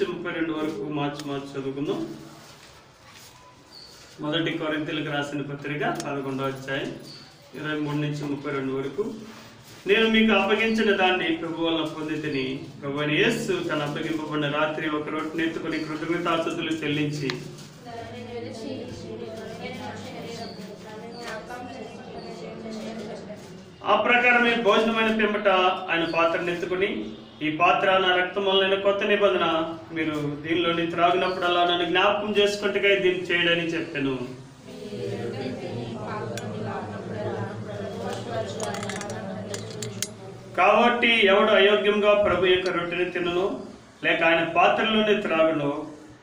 నుంచి 32 వరకు మార్చి చదువుకుందాం. మొదటి కొరింథీయులకు రాసిన పత్రిక 11వ అధ్యాయం 23 నుంచి 32 వరకు. నేను మీకు అప్పగించిన దాన్ని ప్రభు వల్ల పొందితిని. ప్రభువైన యేసు తన అప్పగింపబడిన రాత్రి ఒక రొట్టెను ఎత్తుకొని కృతజ్ఞతాస్తుతులు చెల్లించి ఆ ప్రకారమే భోజనమైన పిమ్మట ఆయన పాత్రను ఎత్తుకుని, ఈ పాత్ర నా రక్తం వలన కొత్త నిబంధన, మీరు దీనిలోని త్రాగినప్పుడల్లా నన్ను జ్ఞాపకం చేసుకుంటే దీన్ని చేయడని చెప్పాను. కాబట్టి ఎవడు అయోగ్యంగా ప్రభు యొక్క రొట్టెని తినను లేక ఆయన పాత్రలోనే త్రాగును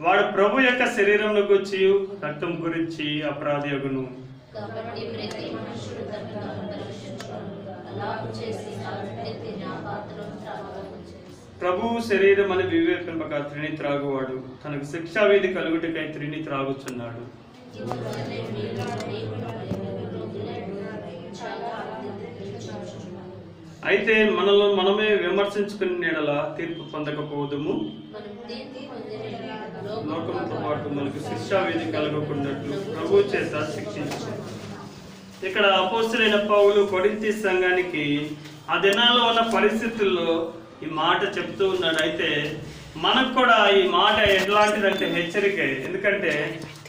వాడు ప్రభు యొక్క శరీరంను గురించి రక్తం గురించి అపరాధి అగును. ప్రభువు శరీరం అని వివేకింపక త్రిని త్రాగువాడు తనకు శిక్షావేది కలుగుటకై త్రిని త్రాగుచున్నాడు. అయితే మనలో మనమే విమర్శించుకునే నెడల తీర్పు పొందకపోదుము. లోకంతో పాటు మనకు శిక్షావేది కలగకున్నట్లు ప్రభు చేత శిక్షించు. ఇక్కడ అపోస్తలుడైన పౌలు కొరింథీ సంఘానికి ఆ దినాల్లో ఉన్న పరిస్థితుల్లో ఈ మాట చెప్తూ ఉన్నాడు. అయితే మనకు కూడా ఈ మాట ఎట్లాంటిదంటే హెచ్చరిక. ఎందుకంటే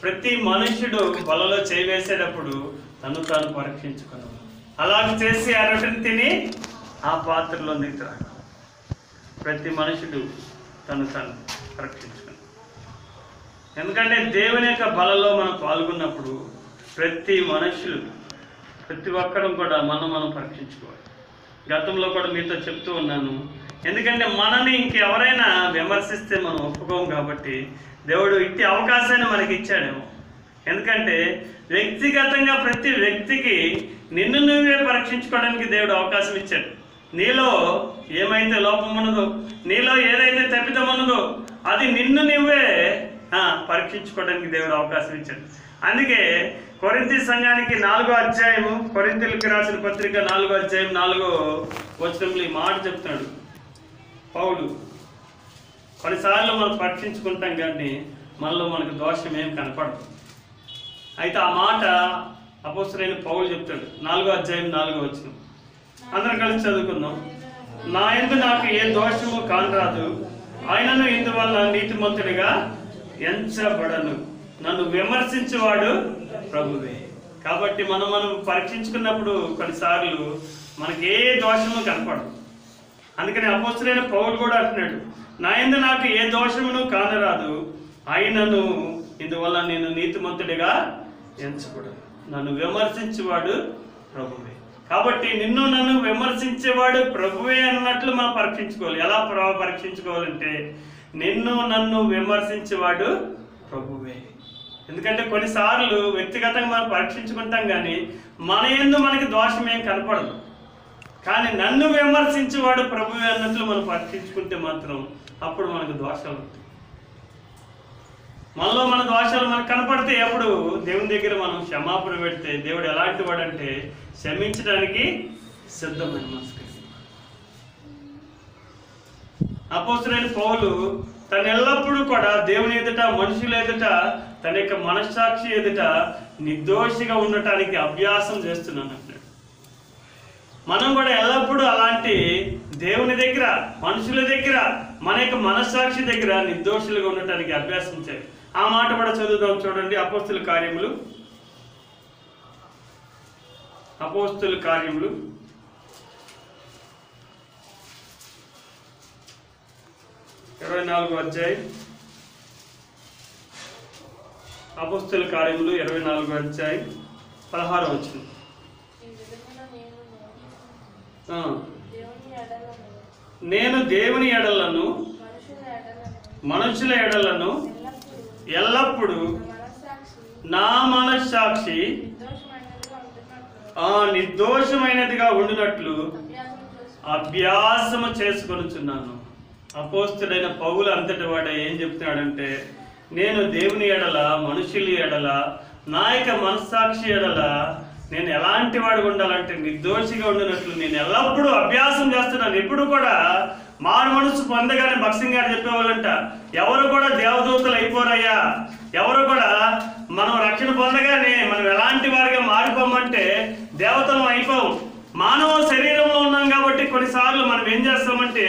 ప్రతి మనుషుడు వలలో చేవేసేటప్పుడు తను తాను పరీక్షించుకున్నాడు. అలాగ చేసి ఆ రొట్టెని తిని ఆ పాత్రలో దిగుతాడు. ప్రతి మనుషుడు తను తాను పరీక్షించుకున్నాడు. ఎందుకంటే దేవుని యొక్క బలలో మనం పాల్గొన్నప్పుడు ప్రతి మనుషులు ప్రతి ఒక్కరం కూడా మనం పరీక్షించుకోవాలి. గతంలో కూడా మీతో చెప్తూ ఉన్నాను. ఎందుకంటే మనని ఇంకెవరైనా విమర్శిస్తే మనం ఒప్పుకోం కాబట్టి దేవుడు ఇట్టి అవకాశాన్ని మనకి ఇచ్చాడేమో. ఎందుకంటే వ్యక్తిగతంగా ప్రతి వ్యక్తికి నిన్ను నువ్వే పరీక్షించుకోవడానికి దేవుడు అవకాశం ఇచ్చాడు. నీలో ఏమైతే లోపం ఉన్నదో, నీలో ఏదైతే తప్పిదం ఉన్నదో అది నిన్ను నువ్వే పరీక్షించుకోవడానికి దేవుడు అవకాశం ఇచ్చాడు. అందుకే కొరింథీ సంఘానికి 4వ అధ్యాయము, కొరింథీయులకు రాసిన పత్రిక 4వ అధ్యాయం 4వ వచనంలో ఈ మాట చెప్తున్నాడు పౌలు. కొన్నిసార్లు మనం పరీక్షించుకుంటాం కానీ మనలో మనకు దోషం ఏం కనపడదు. అయితే ఆ మాట అపోస్తలుడైన పౌలు చెప్తాడు 4వ అధ్యాయం 4వ వచనం. అందరం కలిసి చదువుకుందాం. నా యందు నాకు ఏ దోషము కానరాదు, ఆయనను ఇందువల్ల నీతిమంతుడిగా ఎంచబడను, నన్ను విమర్శించేవాడు ప్రభువే. కాబట్టి మనం పరీక్షించుకున్నప్పుడు కొన్నిసార్లు మనకి ఏ దోషము కనపడదు. అందుకని అపోస్తలుడైన పౌలు కూడా అంటున్నాడు, నా యందు నాకు ఏ దోషమును కానరాదు, ఆయనను ఇందువల్ల నేను నీతిమంతుడిగా ఎంచబడను, నన్ను విమర్శించేవాడు ప్రభువే. కాబట్టి నిన్ను నన్ను విమర్శించేవాడు ప్రభువే అన్నట్లు మనం పరీక్షించుకోవాలి. ఎలా పరీక్షించుకోవాలంటే నిన్ను నన్ను విమర్శించేవాడు ప్రభువే. ఎందుకంటే కొన్నిసార్లు వ్యక్తిగతంగా మనం పరీక్షించుకుంటాం కానీ మన యందు మనకి దోషం ఏం కనపడదు. కానీ నన్ను విమర్శించేవాడు ప్రభువే అన్నట్లు మనం పరీక్షించుకుంటే మాత్రం అప్పుడు మనకు దోషాలు ఉంటాయి. మనలో మన దోషాలు మనకు కనపడితే అప్పుడు దేవుని దగ్గర మనం క్షమాపణ పెడితే దేవుడు ఎలాంటి వాడంటే క్షమించడానికి సిద్ధమైన మనసు. అపోస్తలుడైన పౌలు తను ఎల్లప్పుడూ కూడా దేవుని ఎదుట, మనుషుల ఎదుట, తన యొక్క మనస్సాక్షి ఎదుట నిర్దోషిగా ఉండటానికి అభ్యాసం చేస్తున్నాను అంటాడు. మనం కూడా ఎల్లప్పుడూ అలాంటి దేవుని దగ్గర, మనుషుల దగ్గర, మన యొక్క మనస్సాక్షి దగ్గర నిర్దోషులుగా ఉండటానికి అభ్యాసం చేయాలి. ఆ మాట కూడా చదువుదాం. చూడండి, అపోస్తలుల కార్యములు 24వ అధ్యాయం. అపోస్తలుల కార్యములు 24వ అధ్యాయం 16వ వచనం. నేను దేవుని ఎడలను మనుషుల ఎడలను ఎల్లప్పుడూ నా మనస్సాక్షి నిర్దోషమైనదిగా ఉండినట్లు అభ్యాసము చేసుకొనుచున్నాను. అపోస్తలుడైన పౌలు అంతటి వాడు ఏం చెప్తున్నాడంటే, నేను దేవుని ఎడల, మనుషుల ఎడల, నా యొక్క మనస్సాక్షి ఎడల నేను ఎలాంటి వాడు ఉండాలంటే నిర్దోషిగా ఉండినట్లు నేను ఎల్లప్పుడూ అభ్యాసం చేస్తున్నాను. ఎప్పుడు కూడా మారు మనసు పొందగానే భక్సింగ్ గారు చెప్పేవాళ్ళంట, ఎవరు కూడా దేవదూతలు అయిపోరయ్యా, ఎవరు కూడా మనం రక్షణ పొందగానే మనం ఎలాంటి వారిగా మారిపోమంటే దేవతలం అయిపోవు. మానవ శరీరంలో ఉన్నాం కాబట్టి కొన్నిసార్లు మనం ఏం చేస్తామంటే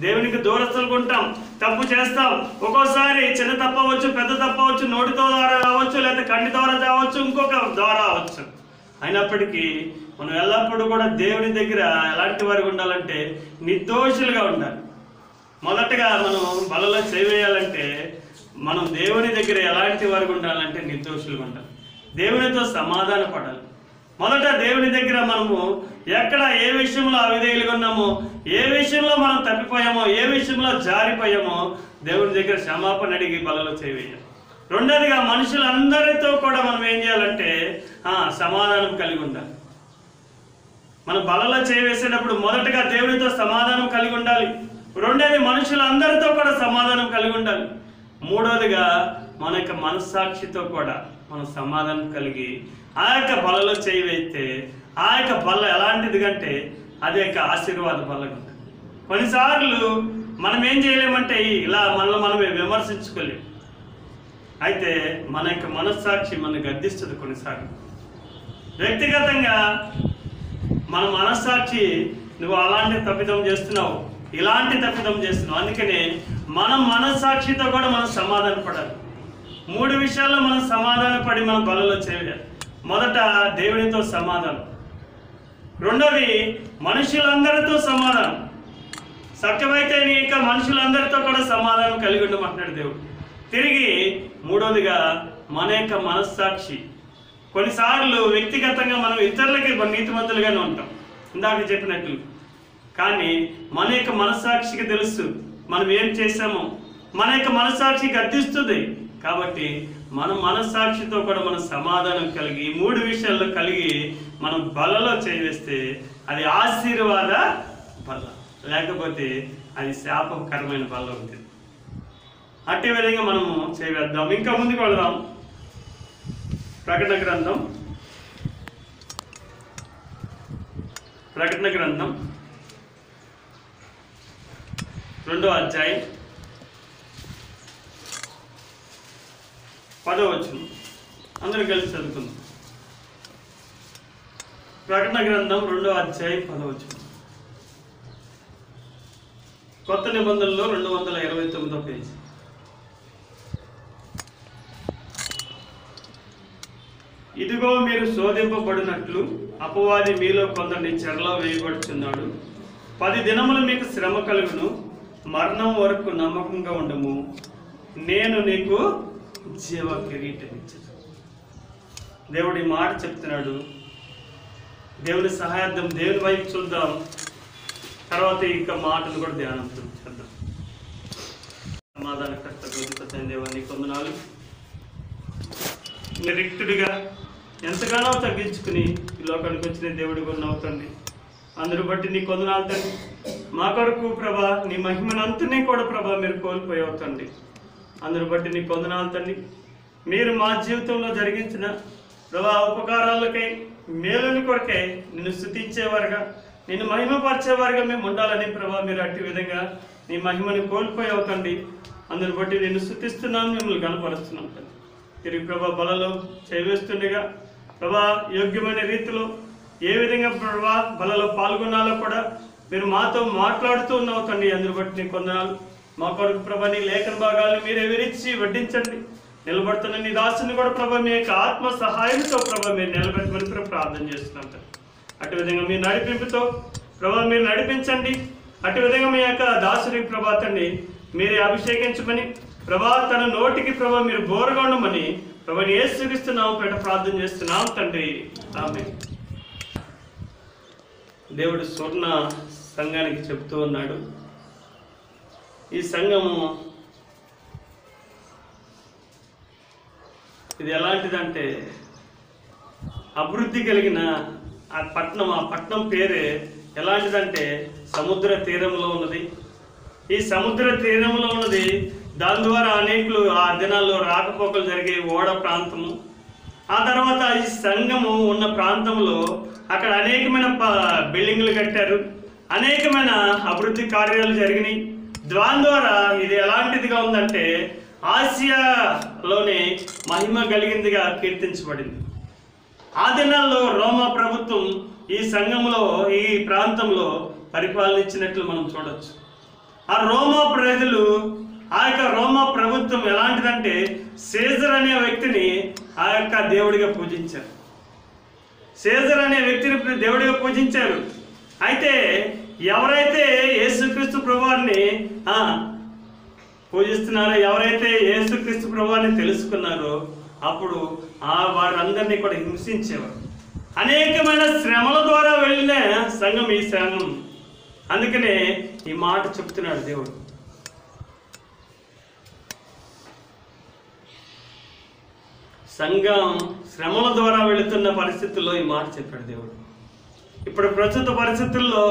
దేవునికి దూరస్తులుగా ఉంటాం, తప్పు చేస్తాం. ఒక్కోసారి చిన్న తప్పవచ్చు, పెద్ద తప్పవచ్చు, నోటితో ద్వారా రావచ్చు, లేకపోతే కంటి ద్వారా రావచ్చు, ఇంకొక ద్వారా అవచ్చు. అయినప్పటికీ మనం ఎల్లప్పుడూ కూడా దేవుని దగ్గర ఎలాంటి వారికి ఉండాలంటే నిర్దోషులుగా ఉండాలి. మొదటగా మనం బలలో చేయాలంటే మనం దేవుని దగ్గర ఎలాంటి వారికి ఉండాలంటే నిర్దోషులుగా ఉండాలి, దేవునితో సమాధాన పడాలి. మొదట దేవుని దగ్గర మనము ఎక్కడ ఏ విషయంలో అవిధేయులుగా ఉన్నామో, ఏ విషయంలో మనం తప్పిపోయామో, ఏ విషయంలో జారిపోయామో దేవుని దగ్గర క్షమాపణ అడిగి బలలో చేయాలి. రెండోదిగా మనుషులందరితో కూడా మనం ఏం చేయాలంటే సమాధానం కలిగి ఉండాలి. మనం బలలో వేసేటప్పుడు మొదటగా దేవునితో సమాధానం కలిగి ఉండాలి. రెండోది మనుషులందరితో కూడా సమాధానం కలిగి ఉండాలి. మూడోదిగా మన యొక్క మనస్సాక్షితో కూడా మనం సమాధానం కలిగి ఆ యొక్క బలలో వేస్తే ఆ యొక్క బల్ల ఎలాంటిది అంటే అది యొక్క ఆశీర్వాద బలంగా ఉంటుంది. కొన్నిసార్లు మనం ఏం చేయలేమంటే ఇలా మనల్ని మనమే విమర్శించుకోలేము. అయితే మన యొక్క మనస్సాక్షి మనల్ని గద్దిస్తుంది. కొన్నిసార్లు వ్యక్తిగతంగా మన మనస్సాక్షి నువ్వు అలాంటి తప్పిదం చేస్తున్నావు, ఇలాంటి తప్పిదం చేస్తున్నావు, అందుకనే మనం మనస్సాక్షితో కూడా మనం సమాధాన పడాలి. 3 విషయాల్లో మనం సమాధాన పడి మనం బలలో చేయాలి. మొదట దేవునితో సమాధానం, రెండోది మనుషులందరితో సమాధానం. సత్యమైతే నీ యొక్క మనుషులందరితో కూడా సమాధానం కలిగి ఉండమంటున్నాడు దేవుడు. తిరిగి మూడోదిగా మన యొక్క మనస్సాక్షి. కొన్నిసార్లు వ్యక్తిగతంగా మనం ఇతరులకి నీతిమంతులుగానే ఉంటాం ఇందాక చెప్పినట్లు, కానీ మన యొక్క మనస్సాక్షికి తెలుసు మనం ఏం చేశామో. మన యొక్క మనస్సాక్షి గద్దిస్తుంది కాబట్టి మన మనస్సాక్షితో కూడా మనం సమాధానం కలిగి 3 విషయాల్లో కలిగి మనం బలలో చేస్తే అది ఆశీర్వాద బల, లేకపోతే అది శాపకరమైన బల ఉంటుంది. అట్టి విధంగా మనము చేద్దాం. ఇంకా ముందుకు వెళదాం. ప్రకటన గ్రంథం 2వ అధ్యాయం 10వ వచనం అందరూ కలిసి చదువుకుందాం. ప్రకటన గ్రంథం 2వ అధ్యాయం 10వ వచనం. కొత్త నిబంధనలో 229వ పేజీ. ఇదిగో మీరు శోధింపబడినట్లు అపవాది మీలో కొందరిని చెరలో వేయబడుచున్నాడు. 10 దినములు మీకు శ్రమ కలుగును, మరణం వరకు నమ్మకంగా ఉండము, నేను నీకు జీవ కిరీటం ఇచ్చాను. దేవుడి మాట చెప్తున్నాడు. దేవుని సహాయార్థం దేవుని వైపు చూద్దాం. తర్వాత ఇంకా మాటలు కూడా ధ్యానం చేద్దాం. సమాధానకర్త గొప్ప దేవాన్ని కొందనాలు. రిక్తుడిగా ఎంతగానో తగ్గించుకుని ఈ లోకానికి వచ్చిన దేవుడు కూడా నవ్వుతండి. అందరూ బట్టి నీ కొందనాలు తండ్రి. మా కొరకు ప్రభా నీ మహిమనంతనే కూడా ప్రభా మీరు కోల్పోయి అవుతండి. అందరూ బట్టి నీ కొందనాలు తండ్రి. మీరు మా జీవితంలో జరిగించిన ప్రభా ఉపకారాలకై మేలుని కొరకై నిన్ను స్తుతించేవారుగా, నిన్ను మహిమపరిచేవారుగా మేము ఉండాలని ప్రభా మీరు అట్టి విధంగా నీ మహిమని కోల్పోయి అవుతండి. అందరూ బట్టి నిన్ను స్తుతిస్తున్నాం, మిమ్మల్ని కనపరుస్తున్నాం తండ్రి. తిరిగి ప్రభా బలలో చేస్తుండగా ప్రభా యోగ్యమైన రీతిలో ఏ విధంగా ప్రభా బలలో పాల్గొనాలో కూడా మీరు మాతో మాట్లాడుతూ ఉన్నావు తండ్రి. అందరూ బట్టి నీ కొందనాలు. మా కొరకు ప్రభా నీ లేఖన భాగాలను మీరే విరిచి వడ్డించండి. నిలబడుతున్న నీ దాసుని కూడా ప్రభా మీ యొక్క ఆత్మ సహాయంతో ప్రభా మీరు నిలబెట్టమని ప్రార్థన చేస్తున్నాం తండ్రి. అటు విధంగా మీ నడిపింపుతో ప్రభా మీరు నడిపించండి. అటు విధంగా మీ యొక్క దాసుని ప్రభా తండ్రి మీరే అభిషేకించమని ప్రభా తన నోటికి ప్రభా మీరు బోరగా ఉండమని ప్రభా యేసుక్రీస్తునామమున పేట ప్రార్థన చేస్తున్నాం తండ్రి. ఆమేన్. దేవుడు స్వర్ణ సంఘానికి చెప్తూ ఉన్నాడు. ఈ సంఘము ఇది ఎలాంటిదంటే అభివృద్ధి కలిగిన ఆ పట్టణం పేరే ఎలాంటిదంటే సముద్ర తీరంలో ఉన్నది. ఈ సముద్ర తీరంలో ఉన్నది. దాని ద్వారా అనేకులు ఆ దినాల్లో రాకపోకలు జరిగే ఓడ ప్రాంతము. ఆ తర్వాత ఈ సంఘము ఉన్న ప్రాంతంలో అక్కడ అనేకమైన బిల్డింగ్లు కట్టారు, అనేకమైన అభివృద్ధి కార్యాలు జరిగినాయి. దాని ద్వారా ఇది ఎలాంటిదిగా ఉందంటే ఆసియాలోనే మహిమ కలిగిందిగా కీర్తించబడింది. ఆ దినాల్లో రోమా ప్రభుత్వం ఈ సంఘంలో, ఈ ప్రాంతంలో పరిపాలనిచ్చినట్లు మనం చూడవచ్చు. ఆ రోమా ప్రజలు, ఆ యొక్క రోమా ప్రభుత్వం ఎలాంటిదంటే సీజర్ అనే వ్యక్తిని ఆ యొక్క దేవుడిగా పూజించారు. సీజర్ అనే వ్యక్తిని దేవుడిగా పూజించారు. అయితే ఎవరైతే యేసుక్రీస్తు ప్రభువారిని పూజిస్తున్నారో, ఎవరైతే యేసుక్రీస్తు ప్రభువారిని తెలుసుకున్నారో అప్పుడు వారందరినీ కూడా హింసించేవారు. అనేకమైన శ్రమల ద్వారా వెళ్ళిన సంఘం ఈ సంఘం. అందుకనే ఈ మాట చెప్తున్నాడు దేవుడు. సంఘం శ్రమల ద్వారా వెళుతున్న పరిస్థితుల్లో ఈ మాట చెప్పాడు దేవుడు. ఇప్పుడు ప్రస్తుత పరిస్థితుల్లో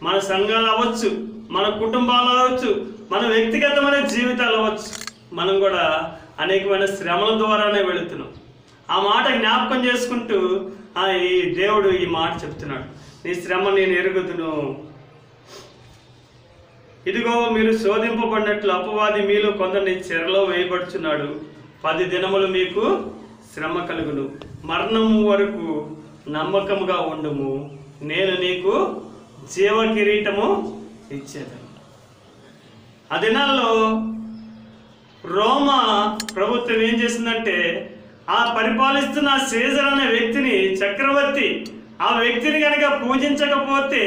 మన సంఘాలు అవ్వచ్చు, మన కుటుంబాలు అవ్వచ్చు, మన వ్యక్తిగతమైన జీవితాలు అవ్వచ్చు, మనం కూడా అనేకమైన శ్రమల ద్వారానే వెళుతున్నాం. ఆ మాట జ్ఞాపకం చేసుకుంటూ ఈ దేవుడు ఈ మాట చెప్తున్నాడు. నీ శ్రమ నేను ఎరుగుదును. ఇదిగో మీరు శోధింపబడినట్లు అపవాది మీలో కొందరిని చెరలో వేయబడుచున్నాడు. 10 దినములు మీకు శ్రమ కలుగును. మరణము వరకు నమ్మకముగా ఉండుము. నేను నీకు జీవ కిరీటము ఇచ్చేదను. ఆ దినాల్లో రోమా ప్రభుత్వం ఏం చేసిందంటే ఆ పరిపాలిస్తున్న సీజర్ అనే వ్యక్తిని, చక్రవర్తి, ఆ వ్యక్తిని కనుక పూజించకపోతే,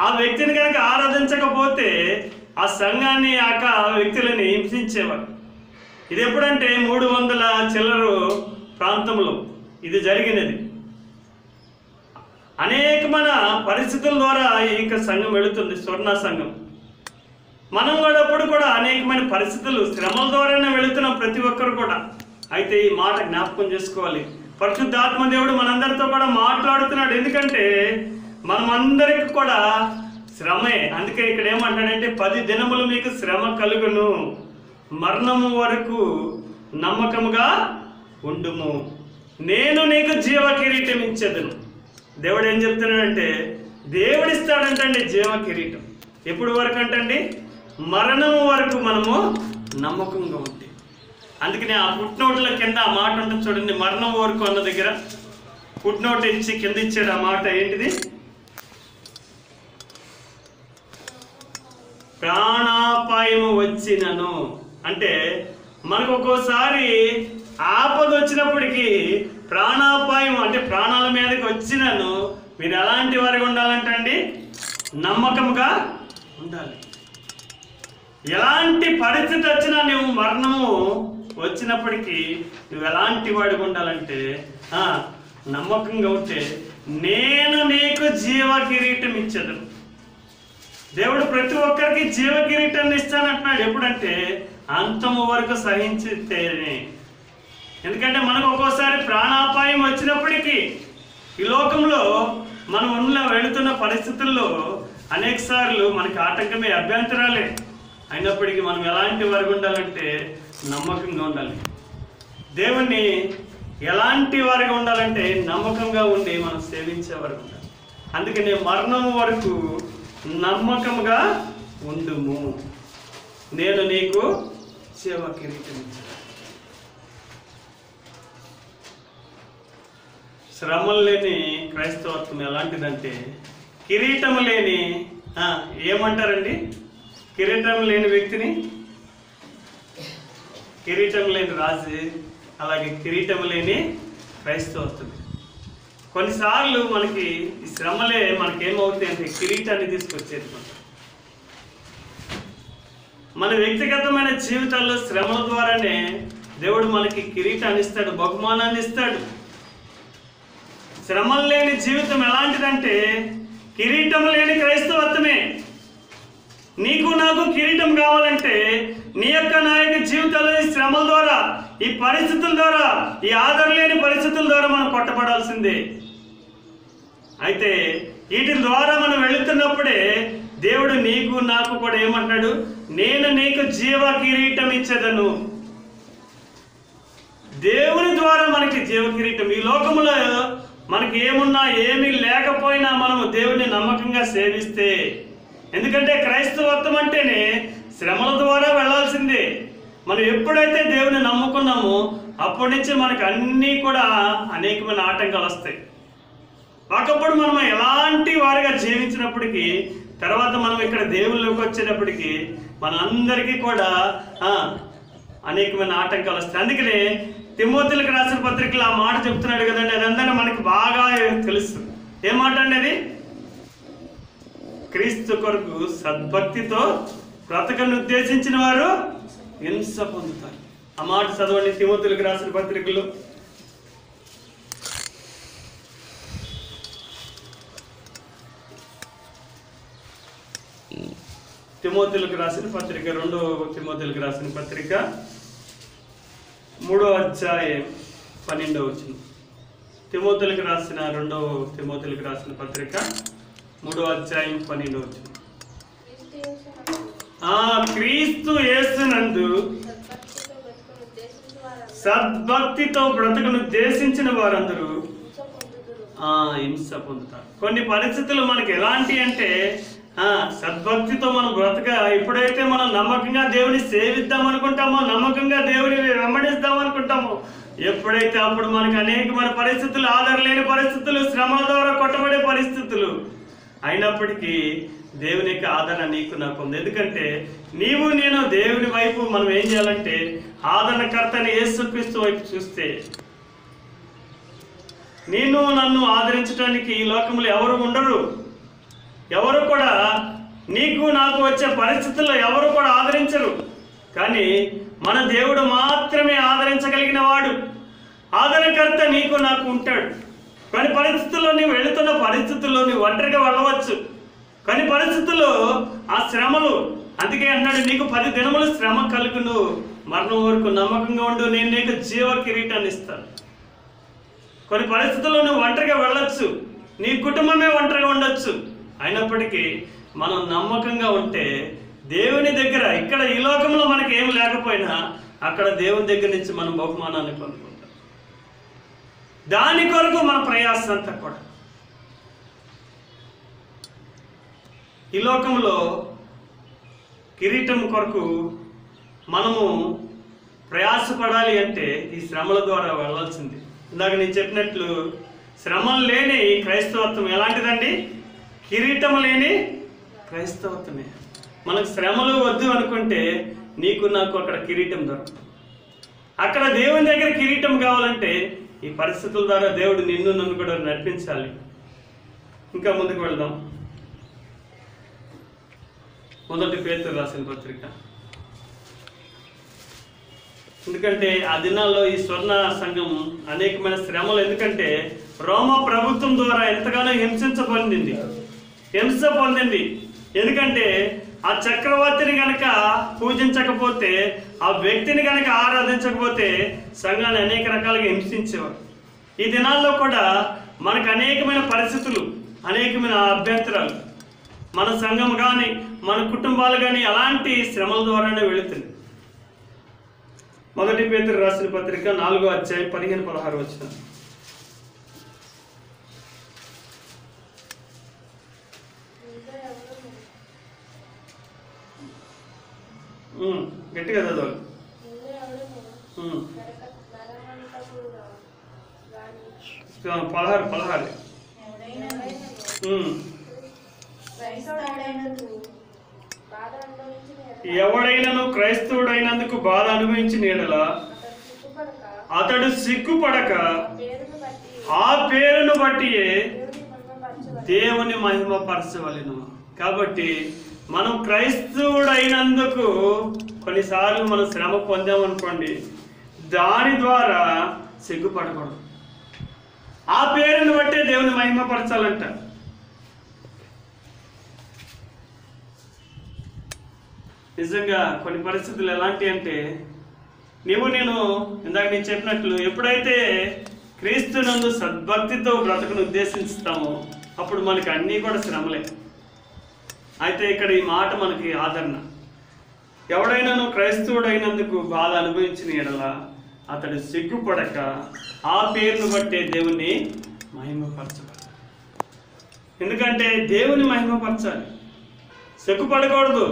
ఆ వ్యక్తిని కనుక ఆరాధించకపోతే ఆ సంఘాన్ని, ఆ వ్యక్తులని హింసించేవారు. ఇది ఎప్పుడంటే 300 చిల్లరు ప్రాంతంలో ఇది జరిగినది. అనేకమైన పరిస్థితుల ద్వారా ఈ సంఘం వెళుతుంది, స్వర్ణ సంఘం. మనం కూడా అప్పుడు కూడా అనేకమైన పరిస్థితులు, శ్రమల ద్వారానే వెళుతున్నాం ప్రతి ఒక్కరు కూడా. అయితే ఈ మాట జ్ఞాపకం చేసుకోవాలి. పరిశుద్ధాత్మ దేవుడు మనందరితో కూడా మాట్లాడుతున్నాడు. ఎందుకంటే మనమందరికి కూడా శ్రమే. అందుకే ఇక్కడ ఏమంటాడంటే 10 దినములు మీకు శ్రమ కలుగును, మరణము వరకు నమ్మకముగా ఉండుము, నేను నీకు జీవ కిరీటం ఇచ్చేదను. దేవుడు ఏం చెప్తున్నాడంటే దేవుడిస్తాడంటండి జీవ కిరీటం. ఎప్పుడు వరకు అంటండి? మరణము వరకు మనము నమ్మకంగా ఉంటే. అందుకని ఆ ఫుట్నోట్ల కింద ఆ మాట ఉంటుంది చూడండి, మరణం వరకు అన్న దగ్గర ఫుట్నోట్ ఇచ్చి కింద ఇచ్చాడు. ఆ మాట ఏంటిది? ప్రాణాపాయము వచ్చినను. అంటే మనకు ఒక్కోసారి ఆపద వచ్చినప్పటికీ ప్రాణాపాయం అంటే ప్రాణాల మీదకి వచ్చినను మీరు ఎలాంటి వారిగా ఉండాలంటండి? నమ్మకంగా ఉండాలి. ఎలాంటి పరిస్థితి వచ్చినా నువ్వు, మరణము వచ్చినప్పటికీ నువ్వు ఎలాంటి వాడిగా ఉండాలంటే నమ్మకంగా ఉంటే నేను నీకు జీవ కిరీటం ఇచ్చేదను. దేవుడు ప్రతి ఒక్కరికి జీవ కిరీటాన్ని ఇస్తానంటున్నాడు. ఎప్పుడంటే అంతము వరకు సహించితేనే. ఎందుకంటే మనకు ఒక్కోసారి ప్రాణాపాయం వచ్చినప్పటికీ ఈ లోకంలో మనం వెళుతున్న పరిస్థితుల్లో అనేక సార్లు మనకి ఆటంకమే, అభ్యంతరాలే. అయినప్పటికీ మనం ఎలాంటి వారు ఉండాలంటే నమ్మకంగా ఉండాలి. దేవుణ్ణి ఎలాంటి వారిగా ఉండాలంటే నమ్మకంగా ఉండి మనం సేవించేవారు ఉండాలి. అందుకని మరణం వరకు నమ్మకంగా ఉండుము, నేను నీకు జీవ కిరీటం ఇచ్చాను. శ్రమలు లేని క్రైస్తవత్వం ఎలాంటిదంటే కిరీటం లేని ఏమంటారండి? కిరీటం లేని వ్యక్తిని కిరీటం లేని రాజు, అలాగే కిరీటం లేని క్రైస్తవత్వం. కొన్నిసార్లు మనకి ఈ శ్రమలే మనకేమవుతాయి అంటే కిరీటాన్ని తీసుకొచ్చేది. మన వ్యక్తిగతమైన జీవితాల్లో శ్రమల ద్వారానే దేవుడు మనకి కిరీటాన్ని ఇస్తాడు, బహుమానాన్ని ఇస్తాడు. శ్రమలు లేని జీవితం ఎలాంటిదంటే కిరీటం లేని క్రైస్తవత్వమే. నీకు నాకు కిరీటం కావాలంటే నీ యొక్క నా యొక్క జీవితంలో ఈ శ్రమల ద్వారా, ఈ పరిస్థితుల ద్వారా, ఈ ఆధారం లేని పరిస్థితుల ద్వారా మనం కొట్టబడాల్సిందే. అయితే వీటి ద్వారా మనం వెళుతున్నప్పుడే దేవుడు నీకు నాకు కూడా ఏమంటాడు? నేను నీకు జీవ కిరీటం ఇచ్చేదను. దేవుని ద్వారా మనకి జీవ కిరీటం. ఈ లోకంలో మనకి ఏమున్నా ఏమీ లేకపోయినా మనము దేవుడిని నమ్మకంగా సేవిస్తే, ఎందుకంటే క్రైస్తవత్వం అంటేనే శ్రమల ద్వారా వెళ్ళాల్సిందే. మనం ఎప్పుడైతే దేవుని నమ్ముకున్నామో అప్పటి నుంచి మనకు అన్నీ కూడా అనేకమైన ఆటంకాలు వస్తాయి. ఒకప్పుడు మనం ఎలాంటి వారిగా జీవించినప్పటికీ తర్వాత మనం ఇక్కడ దేవుళ్ళలోకి వచ్చేటప్పటికి మనందరికీ కూడా అనేకమైన ఆటంకాలు వస్తాయి. అందుకనే తిమోతిలకు రాసిన పత్రికలు ఆ మాట చెప్తున్నాడు కదండి, అదంతా మనకి బాగా తెలుసు. ఏ మాట అండి అది? క్రీస్తు కొరకు సద్భక్తితో బ్రతకను ఉద్దేశించిన వారు హింస పొందుతారు. ఆ మాట చదవండి తిమోతిలకు రాసిన పత్రికలు. తిమోతిలకు రాసిన పత్రిక 2వ తిమోతిలకు రాసిన పత్రిక 3వ అధ్యాయం 12వ వచనం. తిమోతిలకు రాసిన 2వ తిమోతిలకు రాసిన పత్రిక 3వ అధ్యాయం 12వ వచనం. క్రీస్తు యేసునందు సద్భక్తితో బ్రతకను ఉద్దేశించిన వారందరూ హింస పొందుతారు. కొన్ని పరిస్థితులు మనకి ఎలాంటి అంటే సద్భక్తితో మనం బ్రతక ఎప్పుడైతే మనం నమ్మకంగా దేవుని సేవిద్దాం అనుకుంటామో, నమ్మకంగా దేవుని వెంబడిస్తాం అనుకుంటామో, ఎప్పుడైతే అప్పుడు మనకు అనేకమైన పరిస్థితులు, ఆధారలేని పరిస్థితులు, శ్రమల ద్వారా కొట్టబడే పరిస్థితులు అయినప్పటికీ దేవుని యొక్క ఆదరణ నీకు నాకు ఉంది. ఎందుకంటే నీవు నేను దేవుని వైపు మనం ఏం చేయాలంటే ఆదరణకర్తని యేసుక్రీస్తు వైపు చూస్తే, నేను నన్ను ఆదరించడానికి ఈ లోకంలో ఎవరు ఉండరు. ఎవరు కూడా నీకు నాకు వచ్చే పరిస్థితుల్లో ఎవరు కూడా ఆదరించరు. కానీ మన దేవుడు మాత్రమే ఆదరించగలిగిన వాడు. ఆదరణకర్త నీకు నాకు ఉంటాడు. కొన్ని పరిస్థితుల్లో నీవు వెళుతున్న పరిస్థితుల్లో నీవు ఒంటరిగా వెళ్ళవచ్చు. కొన్ని పరిస్థితుల్లో ఆ శ్రమలు, అందుకే అన్నాడు నీకు 10 దినములు శ్రమ కలుగును, మరణం వరకు నమ్మకంగా ఉండు, నేను నీకు జీవ కిరీటాన్ని ఇస్తాను. కొన్ని పరిస్థితుల్లో నువ్వు ఒంటరిగా వెళ్ళొచ్చు, నీ కుటుంబమే ఒంటరిగా ఉండొచ్చు. అయినప్పటికీ మనం నమ్మకంగా ఉంటే దేవుని దగ్గర, ఇక్కడ ఈ లోకంలో మనకి ఏం లేకపోయినా అక్కడ దేవుని దగ్గర నుంచి మనం బహుమానాన్ని పొందుకుంటాం. దాని కొరకు మన ప్రయాసం అంతా కూడా. ఈ లోకంలో కిరీటం కొరకు మనము ప్రయాసపడాలి అంటే ఈ శ్రమల ద్వారా వెళ్ళాల్సింది. ఇందాక నేను చెప్పినట్లు శ్రమలు లేని క్రైస్తవత్వం ఎలాంటిదండి? కిరీటం లేని క్రైస్తవత్వమే. మనకు శ్రమలు వద్దు అనుకుంటే నీకు నాకు అక్కడ కిరీటం దొరకదు. అక్కడ దేవుని దగ్గర కిరీటం కావాలంటే ఈ పరిస్థితుల ద్వారా దేవుడు నిన్ను నన్ను కూడా నడిపించాలి. ఇంకా ముందుకు వెళ్దాం. 1 పేతురు రాసిన పత్రిక. ఎందుకంటే ఆ దినాల్లో ఈ స్వర్ణ సంఘం అనేకమైన శ్రమలు, ఎందుకంటే రోమా ప్రభుత్వం ద్వారా ఎంతగానో హింస పొందింది. ఎందుకంటే ఆ చక్రవర్తిని గనక పూజించకపోతే, ఆ వ్యక్తిని గనక ఆరాధించకపోతే సంఘాన్ని అనేక రకాలుగా హింసించేవారు. ఈ దినాల్లో కూడా మనకు అనేకమైన పరిస్థితులు, అనేకమైన అభ్యంతరాలు, మన సంఘం కానీ మన కుటుంబాలు కానీ అలాంటి శ్రమల ద్వారానే వెళుతుంది. 1 పేతురు రాసిన పత్రిక 4వ అధ్యాయం 15-16 వచనం. గట్టిగా చదవాలి. 16 ఎవడైనను క్రైస్తవుడైనందుకు బాధ అనుభవించిన ఎడల అతడు సిగ్గుపడక ఆ పేరును బట్టి దేవుని మహిమపరచవలెను. కాబట్టి మనం క్రైస్తవుడైనందుకు కొన్నిసార్లు మనం శ్రమ పొందామనుకోండి, దాని ద్వారా సిగ్గుపడకూడదు. ఆ పేరును బట్టే దేవుని మహిమపరచాలంట. నిజంగా కొన్ని పరిస్థితులు ఎలాంటి అంటే, నేను ఇందాక నేను చెప్పినట్లు ఎప్పుడైతే క్రీస్తునందు సద్భక్తితో బ్రతకను ఉద్దేశిస్తామో అప్పుడు మనకి అన్నీ కూడా శ్రమలే. అయితే ఇక్కడ ఈ మాట మనకి ఆదరణ. ఎవడైనాను క్రైస్తవుడైనందుకు బాధ అనుభవించిన ఎడల అతడు సిగ్గుపడక ఆ పేరును బట్టే దేవుణ్ణి మహిమపరచాలి. ఎందుకంటే దేవుని మహిమపరచాలి. సిగ్గుపడకూడదు.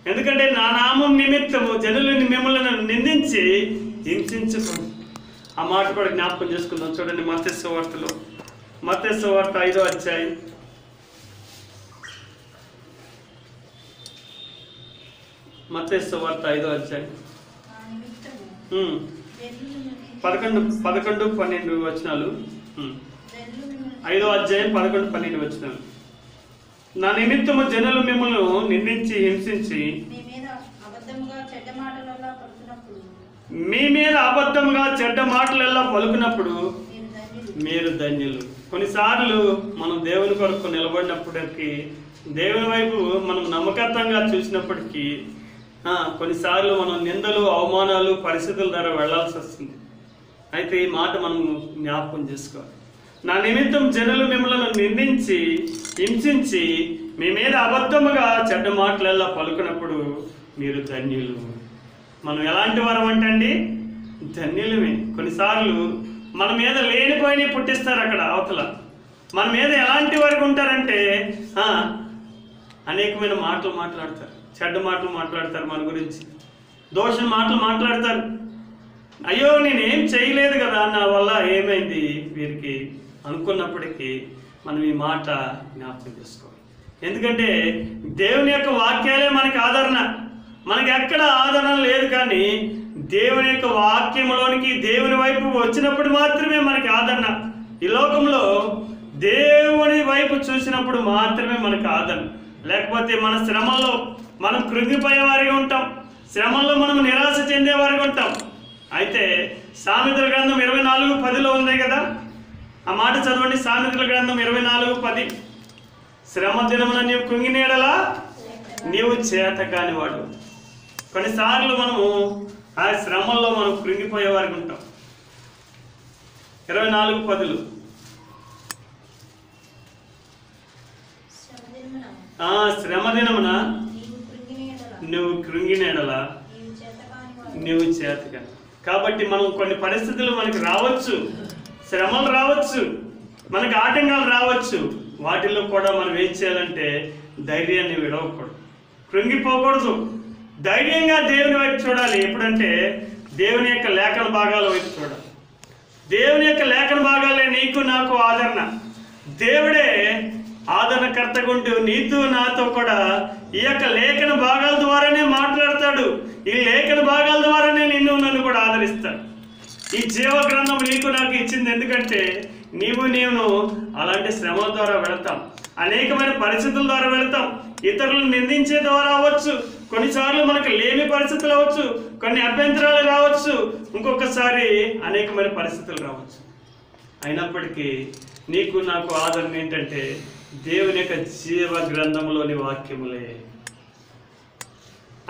ఎందుకంటే నా నామం నిమిత్తము జనులు మిమ్మల్ని నిందించి హింసించుకోండి. ఆ మాట కూడా జ్ఞాపకం చేసుకుందాం. చూడండి మత్తయి సువార్తలో, మత్తయి సువార్త 5వ అధ్యాయం 11-12 వచనాలు. 5వ అధ్యాయం 11-12 వచనాలు. నా నిమిత్తము జనులు మిమ్మల్ని నిందించి హింసించి మీ మీద అబద్ధముగా చెడ్డ మాటలెల్లా పలుకున్నప్పుడు మీరు ధన్యులు. కొన్నిసార్లు మనం దేవుని కొరకు నిలబడినప్పటికీ, దేవుని వైపు మనం నమ్మకత్వంగా చూసినప్పటికీ కొన్నిసార్లు మనం నిందలు, అవమానాలు, పరిస్థితుల ద్వారా వెళ్లాల్సి వస్తుంది. అయితే ఈ మాట మనం జ్ఞాపకం చేసుకోవాలి. నా నిమిత్తం జనులు మిమ్మల్ని నిందించి హింసించి మీ మీద అబద్ధముగా చెడ్డ మాటలెల్లా పలుకున్నప్పుడు మీరు ధన్యులు. మనం ఎలాంటి వారం అంటండి? ధన్యులమే. కొన్నిసార్లు మన మీద లేనిపోయిన పుట్టిస్తారు అక్కడ అవతల. మన మీద ఎలాంటి వారికి ఉంటారంటే అనేకమైన మాటలు మాట్లాడతారు, చెడ్డ మాటలు మాట్లాడతారు, మన గురించి దోషం మాటలు మాట్లాడతారు. అయ్యో నేనేం చేయలేదు కదా, నా వల్ల ఏమైంది వీరికి అనుకున్నప్పటికీ మనం ఈ మాట జ్ఞాపకం చేసుకోవాలి. ఎందుకంటే దేవుని యొక్క వాక్యాలే మనకి ఆదరణ. మనకి ఎక్కడ ఆదరణ లేదు, కానీ దేవుని యొక్క వాక్యంలోనికి, దేవుని వైపు వచ్చినప్పుడు మాత్రమే మనకి ఆదరణ. ఈ లోకంలో దేవుని వైపు చూసినప్పుడు మాత్రమే మనకు ఆదరణ. లేకపోతే మన శ్రమల్లో మనం కృంగిపోయేవారిగా ఉంటాం, శ్రమల్లో మనం నిరాశ చెందేవారిగా ఉంటాం. అయితే సామెతల గ్రంథం 24:10 ఉంది కదా, ఆ మాట చదవండి. సామెతల గ్రంథం 24:10. శ్రమ దినమున నీవు కృంగినేడలా నీవు చేత కానివాడు. కొన్నిసార్లు మనము ఆ శ్రమల్లో మనం కృంగిపోయేవారికి ఉంటాం. 24:10. శ్రమ దినమున నువ్వు కృంగినేడలా నువ్వు చేతగా. కాబట్టి మనం కొన్ని పరిస్థితులు మనకి రావచ్చు, శ్రమలు రావచ్చు, మనకి ఆటంకాలు రావచ్చు. వాటిల్లో కూడా మనం ఏం చేయాలంటే ధైర్యాన్ని విడవకూడదు, కృంగిపోకూడదు. ధైర్యంగా దేవుని వైపు చూడాలి. ఎప్పుడంటే దేవుని యొక్క లేఖన భాగాల వైపు చూడాలి. దేవుని యొక్క లేఖన భాగాలే నీకు నాకు ఆదరణ. దేవుడే ఆదరణకర్తగా ఉంటూ నీతో నాతో కూడా ఈ యొక్క లేఖన భాగాల ద్వారానే మాట్లాడతాడు. ఈ లేఖన భాగాల ద్వారానే నిన్ను నన్ను కూడా ఆదరిస్తాడు. ఈ జీవ గ్రంథం నీకు నాకు ఇచ్చింది. ఎందుకంటే నేను అలాంటి శ్రమల ద్వారా వెళతాం, అనేకమైన పరిస్థితుల ద్వారా వెళతాం. ఇతరులను నిందించే ద్వారా అవ్వచ్చు, కొన్నిసార్లు మనకు లేని పరిస్థితులు అవ్వచ్చు, కొన్ని అభ్యంతరాలు రావచ్చు, ఇంకొకసారి అనేకమైన పరిస్థితులు రావచ్చు. అయినప్పటికీ నీకు నాకు ఆదరణ ఏంటంటే దేవుని యొక్క జీవ గ్రంథంలోని వాక్యములే.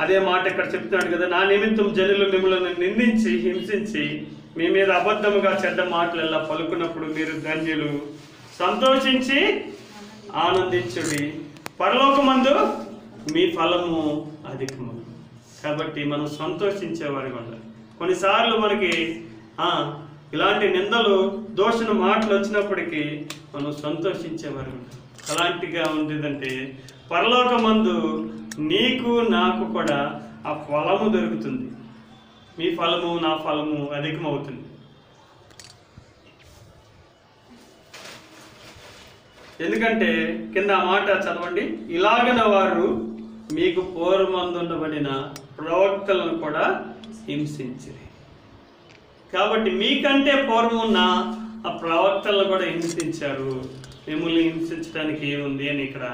అదే మాట ఇక్కడ చెప్తున్నాడు కదా, నా నిమిత్తం జనులు మిమ్మల్ని నిందించి హింసించి మీ మీద అబద్ధముగా చెడ్డ మాటలెల్లా పలుకున్నప్పుడు మీరు ధన్యులు. సంతోషించి ఆనందించుడి, పరలోకమందు మీ ఫలము అధికము. కాబట్టి మనం సంతోషించేవారిగా ఉండాలి. కొన్నిసార్లు మనకి ఇలాంటి నిందలు, దోషణ మాటలు వచ్చినప్పటికీ మనం సంతోషించేవారు ఉండాలి. అలాంటిగా ఉండేదంటే పరలోకమందు నీకు నాకు కూడా ఆ ఫలము దొరుకుతుంది. మీ ఫలము నా ఫలము అధికమవుతుంది. ఎందుకంటే కింద ఆ మాట చదవండి. ఇలాగన వారు మీకు పూర్వమందుండబడిన ప్రవక్తలను కూడా హింసించిరి. కాబట్టి మీకంటే పూర్వం ఉన్న ఆ ప్రవక్తలను కూడా హింసించారు. మిమ్మల్ని హింసించడానికి ఏముంది అని ఇక్కడ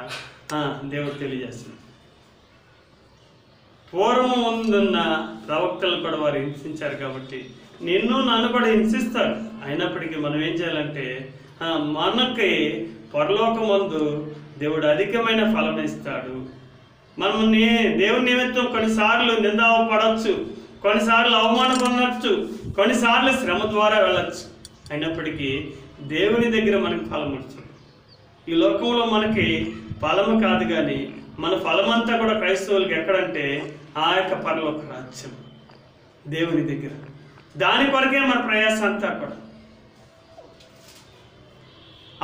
దేవుడు తెలియజేస్తుంది. పూర్వం ముందున్న ప్రవక్తలను కూడా వారు హింసించారు. కాబట్టి నిన్ను నన్ను కూడా హింసిస్తారు. అయినప్పటికీ మనం ఏం చేయాలంటే మనకి పరలోకమందు దేవుడు అధికమైన ఫలం ఇస్తాడు. మనం దేవుని నిమిత్తం కొన్నిసార్లు నిందపడవచ్చు, కొన్నిసార్లు అవమానం పొందవచ్చు, కొన్నిసార్లు శ్రమ ద్వారా వెళ్ళచ్చు. అయినప్పటికీ దేవుని దగ్గర మనకి ఫలం వస్తుంది. ఈ లోకంలో మనకి ఫలము కాదు, కానీ మన ఫలమంతా కూడా క్రైస్తవులకి ఎక్కడంటే ఆ యొక్క పరలోక రాజ్యం, దేవుని దగ్గర. దాని కొరకే మన ప్రయాస అంతా కూడా.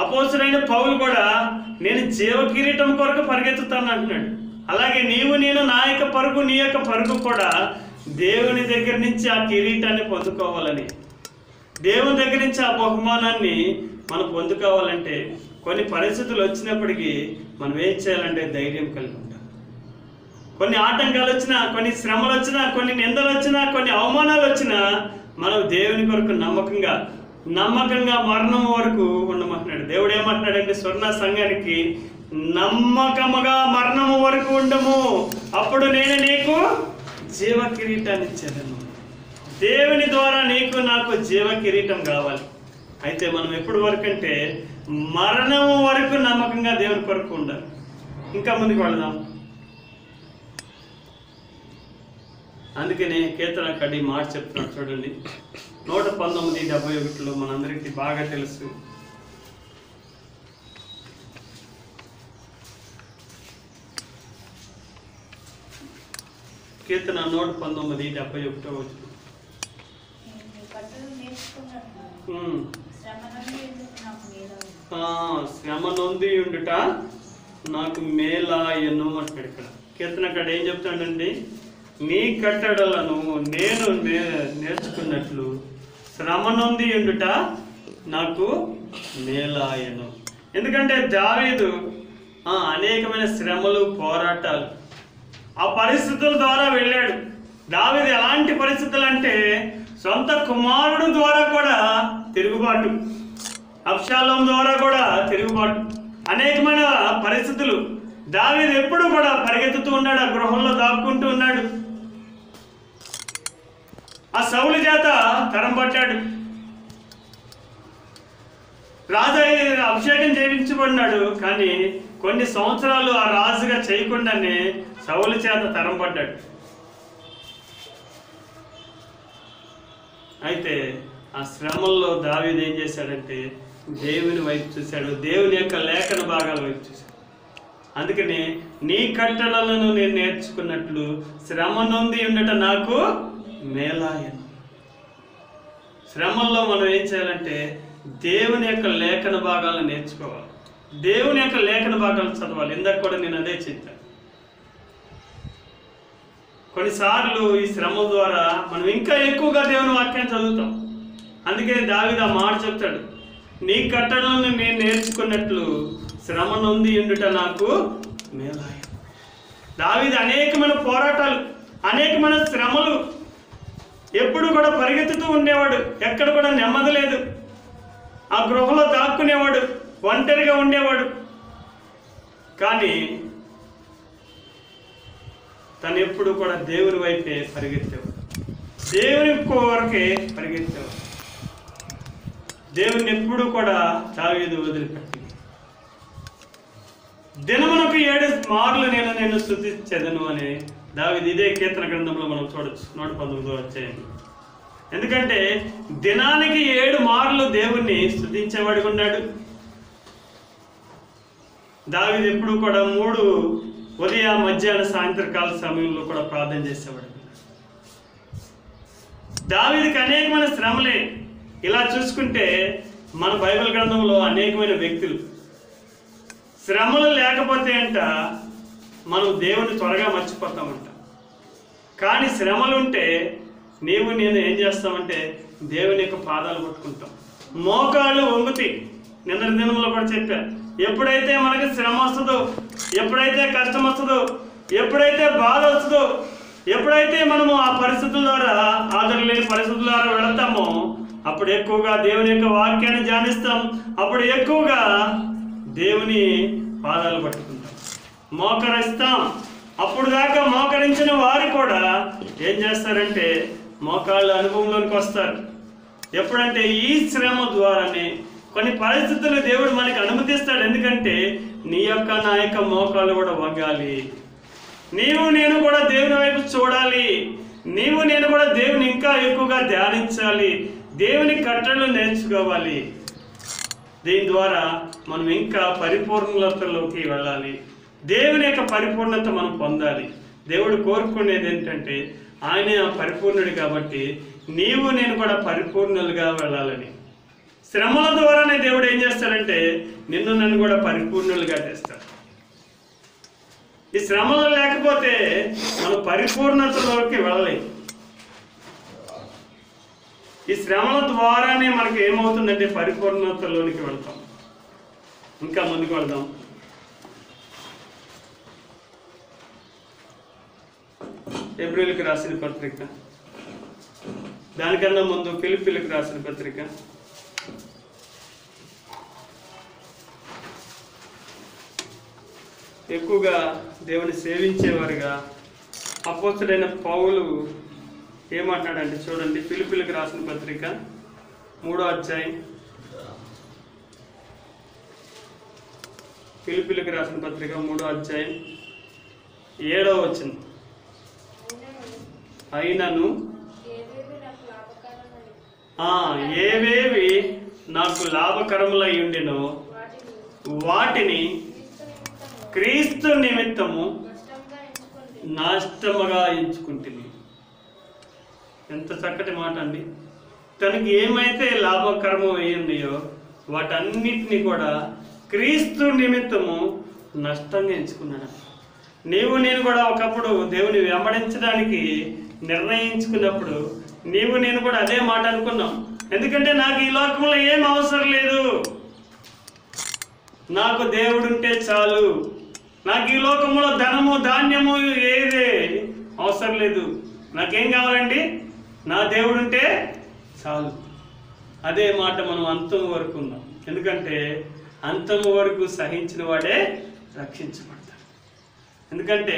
అపోస్తలుడైన పౌలు కూడా నేను జీవ కిరీటం కొరకు పరిగెత్తుతాను అంటున్నాడు. అలాగే నీవు నేను నా యొక్క పరుగు నీ యొక్క పరుగు కూడా దేవుని దగ్గర నుంచి ఆ కిరీటాన్ని పొందుకోవాలని, దేవుని దగ్గర నుంచి ఆ బహుమానాన్ని మనం పొందుకోవాలంటే కొన్ని పరిస్థితులు వచ్చినప్పటికీ మనం ఏం చేయాలంటే ధైర్యం కలిగి ఉండాలి. కొన్ని ఆటంకాలు వచ్చినా, కొన్ని శ్రమలు వచ్చినా, కొన్ని నిందలు వచ్చినా, కొన్ని అవమానాలు వచ్చినా మనం దేవుని కొరకు నమ్మకంగా మరణం వరకు ఉండమంటున్నాడు. దేవుడు ఏమంటున్నాడంటే స్వర్ణ సంఘానికి, నమ్మకముగా మరణము వరకు ఉండము, అప్పుడు నేను నీకు జీవ కిరీటాన్ని ఇచ్చేదను. దేవుని ద్వారా నీకు నాకు జీవ కిరీటం కావాలి. అయితే మనం ఎప్పుడు వరకు అంటే మరణము వరకు నమ్మకంగా దేవుని కొరకు ఉండాలి. ఇంకా ముందుకు వెళదాం. అందుకనే కీర్తనకారుడు ఈ మాట చెప్తున్నాడు చూడండి. 119:71 మనందరికీ బాగా తెలుసు. కీర్తన 119:71 శ్రమ నొంది ఉండుట నాకు మేలాయను అంటాడు. ఇక్కడ కీర్తనకారుడు ఏం చెప్తాడండి? నీ కట్టడలను నేను నేర్చుకున్నట్లు శ్రమ నొంది ఉండుట నాకు మేలాయను. ఎందుకంటే దావీదు అనేకమైన శ్రమలు, పోరాటాలు, ఆ పరిస్థితుల ద్వారా వెళ్ళాడు. దావీదు ఎలాంటి పరిస్థితులు అంటే సొంత కుమారుడు ద్వారా కూడా తిరుగుబాటు, అబ్షాలోము ద్వారా కూడా తిరుగుబాటు, అనేకమైన పరిస్థితులు. దావీదు ఎప్పుడు కూడా పరిగెత్తుతూ ఉన్నాడు, ఆ గృహంలో దాక్కుంటూ ఉన్నాడు. ఆ సౌలు చేత తరం పట్టాడు, రాజు అభిషేకం చేయించబడినాడు. కానీ కొన్ని సంవత్సరాలు ఆ రాజుగా చేయకుండానే సౌలు చేత తరం పడ్డాడు. అయితే ఆ శ్రమల్లో దావీదు ఏం చేశాడంటే దేవుని వైపు చూశాడు, దేవుని యొక్క లేఖన భాగాల వైపు చూశాడు. అందుకని నీ కట్టడలను నేను నేర్చుకున్నట్లు శ్రమ నొంది ఉండట నాకు మేలాయను. శ్రమల్లో మనం ఏం చేయాలంటే దేవుని యొక్క లేఖన భాగాలను నేర్చుకోవాలి, దేవుని యొక్క లేఖన భాగాలు చదవాలి. ఇందాక కూడా నేను అదే చెప్పాను. కొన్నిసార్లు ఈ శ్రమ ద్వారా మనం ఇంకా ఎక్కువగా దేవుని వాక్యాన్ని చదువుతాం. అందుకే దావీదు ఆ మాట చెప్తాడు, నీ కట్టడలను నేను నేర్చుకున్నట్లు శ్రమ నొంది ఉండుట నాకు మేలాయను. దావీదు అనేకమైన పోరాటాలు, అనేకమైన శ్రమలు, ఎప్పుడు కూడా పరిగెత్తుతూ ఉండేవాడు, ఎక్కడ కూడా నెమ్మది లేదు. ఆ గృహంలో దాక్కునేవాడు, ఒంటరిగా ఉండేవాడు. కానీ తను ఎప్పుడు కూడా దేవుని వైపే పరిగెత్తేవాడు, దేవుని కొరకే పరిగెత్తేవాడు. దేవుని ఎప్పుడు కూడా దావీదు వదిలిపెట్టి, దినమునకు 7 మార్లు నేను స్తుతించెదను అని దావీదు ఇదే కీర్తన గ్రంథంలో మనం చూడొచ్చు 119వ అధ్యాయం. ఎందుకంటే దినానికి 7 మార్లు దేవుణ్ణి స్తుతించేవాడిగా ఉన్నాడు. దావీదు ఎప్పుడు కూడా 3 ఉదయ, మధ్యాహ్న, సాయంత్రకాల సమయంలో కూడా ప్రార్థన చేసేవాడు. దావీదుకి అనేకమైన శ్రమలే. ఇలా చూసుకుంటే మన బైబిల్ గ్రంథంలో అనేకమైన వ్యక్తులు, శ్రమలు లేకపోతే అంట మనం దేవుని త్వరగా మర్చిపోతామంట. కానీ శ్రమలు ఉంటే నీవు నేను ఏం చేస్తామంటే దేవుని యొక్క పాదాలు పట్టుకుంటాం, మోకాళ్ళు వంగుతాయి. నిన్న దినంలో కూడా చెప్పా, ఎప్పుడైతే మనకి శ్రమ వస్తుందో, ఎప్పుడైతే కష్టం వస్తుందో, ఎప్పుడైతే బాధ వస్తుందో, ఎప్పుడైతే మనము ఆ పరిస్థితుల ద్వారా, ఆదరణ లేని పరిస్థితుల ద్వారా వెళతామో అప్పుడు ఎక్కువగా దేవుని యొక్క వాక్యాన్ని ధ్యానిస్తాం. అప్పుడు ఎక్కువగా దేవుని పాదాలు పట్టుకుంటాం, మోకరిస్తాం. అప్పుడు దాకా మోకరించిన వారు కూడా ఏం చేస్తారంటే మోకాళ్ళ అనుభవంలోనికి వస్తారు. ఎప్పుడంటే ఈ శ్రమ ద్వారానే కొన్ని పరిస్థితులు దేవుడు మనకి అనుమతిస్తాడు. ఎందుకంటే నీ యొక్క నా యొక్క మోకాళ్ళు కూడా వంగాలి, నీవు నేను కూడా దేవుని వైపు చూడాలి, నీవు నేను కూడా దేవుని ఇంకా ఎక్కువగా ధ్యానించాలి, దేవుని కట్టడలు నేర్చుకోవాలి. దీని ద్వారా మనం ఇంకా పరిపూర్ణతలోకి వెళ్ళాలి, దేవుని యొక్క పరిపూర్ణత మనం పొందాలి. దేవుడు కోరుకునేది ఏంటంటే ఆయనే ఆ పరిపూర్ణుడు కాబట్టి నీవు నేను కూడా పరిపూర్ణులుగా వెళ్ళాలని. శ్రమల ద్వారానే దేవుడు ఏం చేస్తాడంటే నిన్ను నన్ను కూడా పరిపూర్ణులుగా చేస్తాడు. ఈ శ్రమలు లేకపోతే మనం పరిపూర్ణతలోకి వెళ్ళలేం. ఈ శ్రమల ద్వారానే మనకి ఏమవుతుందంటే పరిపూర్ణతలోనికి వెళ్తాం. ఇంకా ముందుకు వెళ్దాం. ఏప్రిల్కి రాసిన పత్రిక, దానికన్నా ముందు ఫిలిప్పీలకు రాసిన పత్రిక, ఎక్కువగా దేవుని సేవించేవారుగా అపోస్తలుడైన పౌలు ఏమంటాడంటే చూడండి, ఫిలిప్పీలకు రాసిన పత్రిక 3వ అధ్యాయం, ఫిలిప్పీలకు రాసిన పత్రిక 3వ అధ్యాయం 7వ వచనం. అయినను ఏవేవి నాకు లాభకరములై ఉండినో వాటిని క్రీస్తు నిమిత్తము నష్టముగా ఎంచుకుంటుంది. ఎంత చక్కటి మాట అండి. తనకి ఏమైతే లాభకరము అయ్యిందియో వాటన్నిటిని కూడా క్రీస్తు నిమిత్తము నష్టంగా ఎంచుకున్నాడు. నీవు నేను కూడా ఒకప్పుడు దేవుని వెంబడించడానికి నిర్ణయించుకున్నప్పుడు నీవు నేను కూడా అదే మాట అనుకున్నాం. ఎందుకంటే నాకు ఈ లోకంలో ఏం అవసరం లేదు, నాకు దేవుడుంటే చాలు, నాకు ఈ లోకంలో ధనము ధాన్యము ఏదే అవసరం లేదు, నాకేం కావాలండి, నా దేవుడుంటే చాలు. అదే మాట మనం అంతం వరకు ఉన్నాం. ఎందుకంటే అంతం వరకు సహించిన వాడే రక్షించబడతాడు. ఎందుకంటే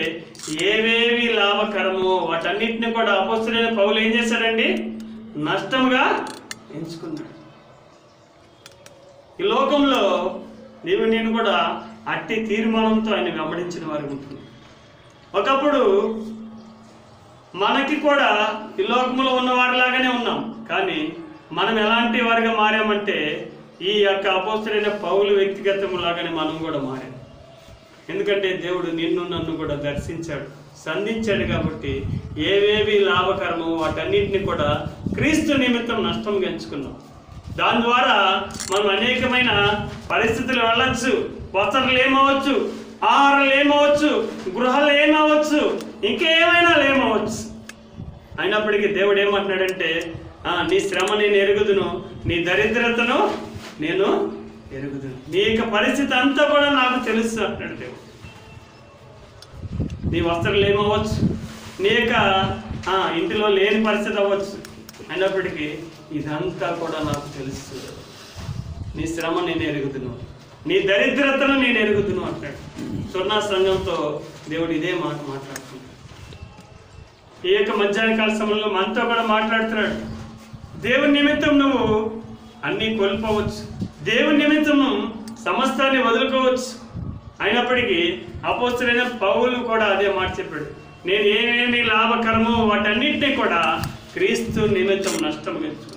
ఏవేవి లాభకరమో వాటన్నిటిని కూడా అపోస్తలుడైన పౌలు ఏం చేశాడండి, నష్టముగా ఎంచుకున్నాడు. ఈ లోకంలో నీవు నేను కూడా అట్టి తీర్మానంతో ఆయన వెంబడించిన వారు ఉంటుంది. ఒకప్పుడు మనకి కూడా ఈ లోకంలో ఉన్న వారిలాగానే ఉన్నాం, కానీ మనం ఎలాంటి వారిగా మారామంటే ఈ యొక్క అపోస్తలుడైన పౌలు వ్యక్తిగతం లాగానే మనం కూడా మారాం. ఎందుకంటే దేవుడు నిన్ను నన్ను కూడా దర్శించాడు, సంధించాడు. కాబట్టి ఏవేవి లాభకరమో వాటన్నిటిని కూడా క్రీస్తు నిమిత్తం నష్టంగా ఎంచుకున్నాం. దాని ద్వారా మనం అనేకమైన పరిస్థితులు వెళ్ళచ్చు. వస్త్రాలు ఏమవచ్చు, ఆహారాలు ఏమవచ్చు, గృహాలు ఏమవచ్చు, ఇంకేమైనా ఏమవచ్చు. అయినప్పటికీ దేవుడు ఏమంటున్నాడంటే, నీ శ్రమ నేను ఎరుగుదును, నీ దరిద్రతను నేను ఎరుగుదును, నీ యొక్క పరిస్థితి అంతా కూడా నాకు తెలుసు అంటాడు దేవుడు. నీ వస్త్రాలు ఏమవచ్చు, నీ యొక్క ఇంటిలో లేని పరిస్థితి అవ్వచ్చు, అయినప్పటికీ ఇదంతా కూడా నాకు తెలుసు. నీ శ్రమ నేను ఎరుగుదును, నీ దరిద్రతను నేను ఎరుగుదును అంటాడు. స్వర్ణ సంఘంతో దేవుడు ఇదే మాట మాట్లాడుతున్నాడు. ఈ యొక్క మధ్యాహ్న కాల సమయంలో మనతో కూడా మాట్లాడుతున్నాడు. దేవుని నిమిత్తం నువ్వు అన్నీ కోల్పోవచ్చు, దేవుని నిమిత్తం సమస్తాన్ని వదులుకోవచ్చు. అయినప్పటికీ అపోస్తలుడైన పౌలు కూడా అదే మాట చెప్పాడు, నేను ఏమేమి లాభకరమో వాటన్నింటినీ కూడా క్రీస్తు నిమిత్తం నష్టం ఎంచుకున్నాను.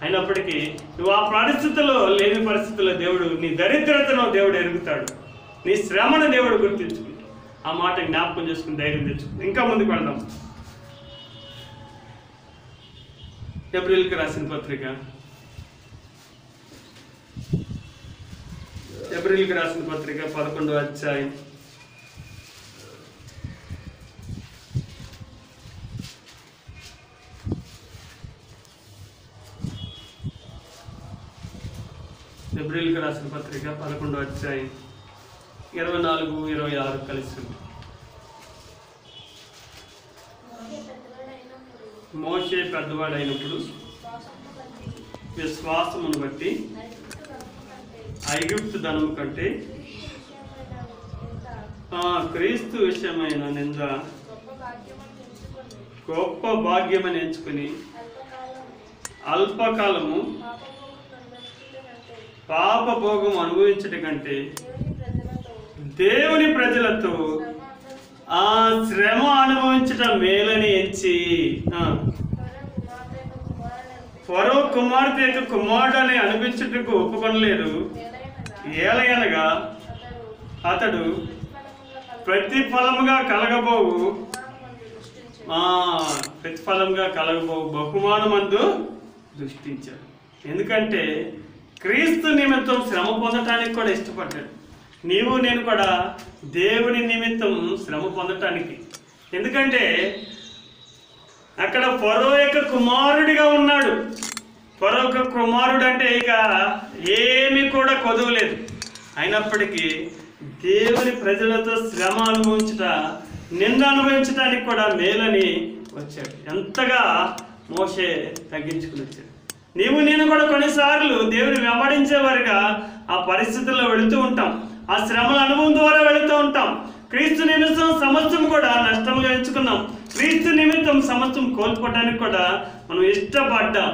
అయినప్పటికీ నువ్వు ఆ పరిస్థితుల్లో లేని పరిస్థితుల్లో దేవుడు నీ దరిద్రతను దేవుడు ఎరుగుతాడు, నీ శ్రమను దేవుడు గుర్తించుకుంటాడు. ఆ మాట జ్ఞాపకం చేసుకుని ధైర్యం తెచ్చుకుంది. ఇంకా ముందుకు వెళ్దాం. ఏప్రిల్కి రాసిన పత్రిక, ఏప్రిల్కి రాసిన పత్రిక 11వ అధ్యాయం 11వ అధ్యాయం 24-26 కలిసి. మోషే పెద్దవాడైనప్పుడు విశ్వాసమును బట్టి ఐగుప్తు ధనము కంటే క్రీస్తు విషయమైన నింద గొప్ప భాగ్యమని ఎంచుకుని అల్పకాలము పాపభోగం అనుభవించట కంటే దేవుని ప్రజలతో ఆ శ్రమ అనుభవించటం మేలని ఎంచి ఫరో కుమార్తె యొక్క కుమారుడని అనిపించుటకు ఒప్పుకొనలేదు. ఏలయనగా అతడు ప్రతిఫలముగా కలగబోవు బహుమానమందు దృష్టించాడు. ఎందుకంటే క్రీస్తు నిమిత్తం శ్రమ పొందటానికి కూడా ఇష్టపడ్డాడు. నీవు నేను కూడా దేవుని నిమిత్తం శ్రమ పొందటానికి. ఎందుకంటే అక్కడ ఫరో యొక్క కుమారుడిగా ఉన్నాడు. ఫరో యొక్క కుమారుడు అంటే ఇక ఏమీ కూడా కొదవలేదు. అయినప్పటికీ దేవుని ప్రజలతో శ్రమ అనుభవించుట, నింద అనుభవించడానికి కూడా మేలని వచ్చాడు. ఎంతగా మోషే తగ్గించుకుని వచ్చాడు. నీవు నేను కూడా కొన్నిసార్లు దేవుని వెంబడించేవారిగా ఆ పరిస్థితుల్లో వెళుతూ ఉంటాం. ఆ శ్రమల అనుభవం ద్వారా వెళుతూ ఉంటాం. క్రీస్తు నిమిత్తం సమస్తం కూడా నష్టంగా ఎంచుకున్నాం. క్రీస్తు నిమిత్తం సమస్తం కోల్పోవడానికి కూడా మనం ఇష్టపడ్డాం.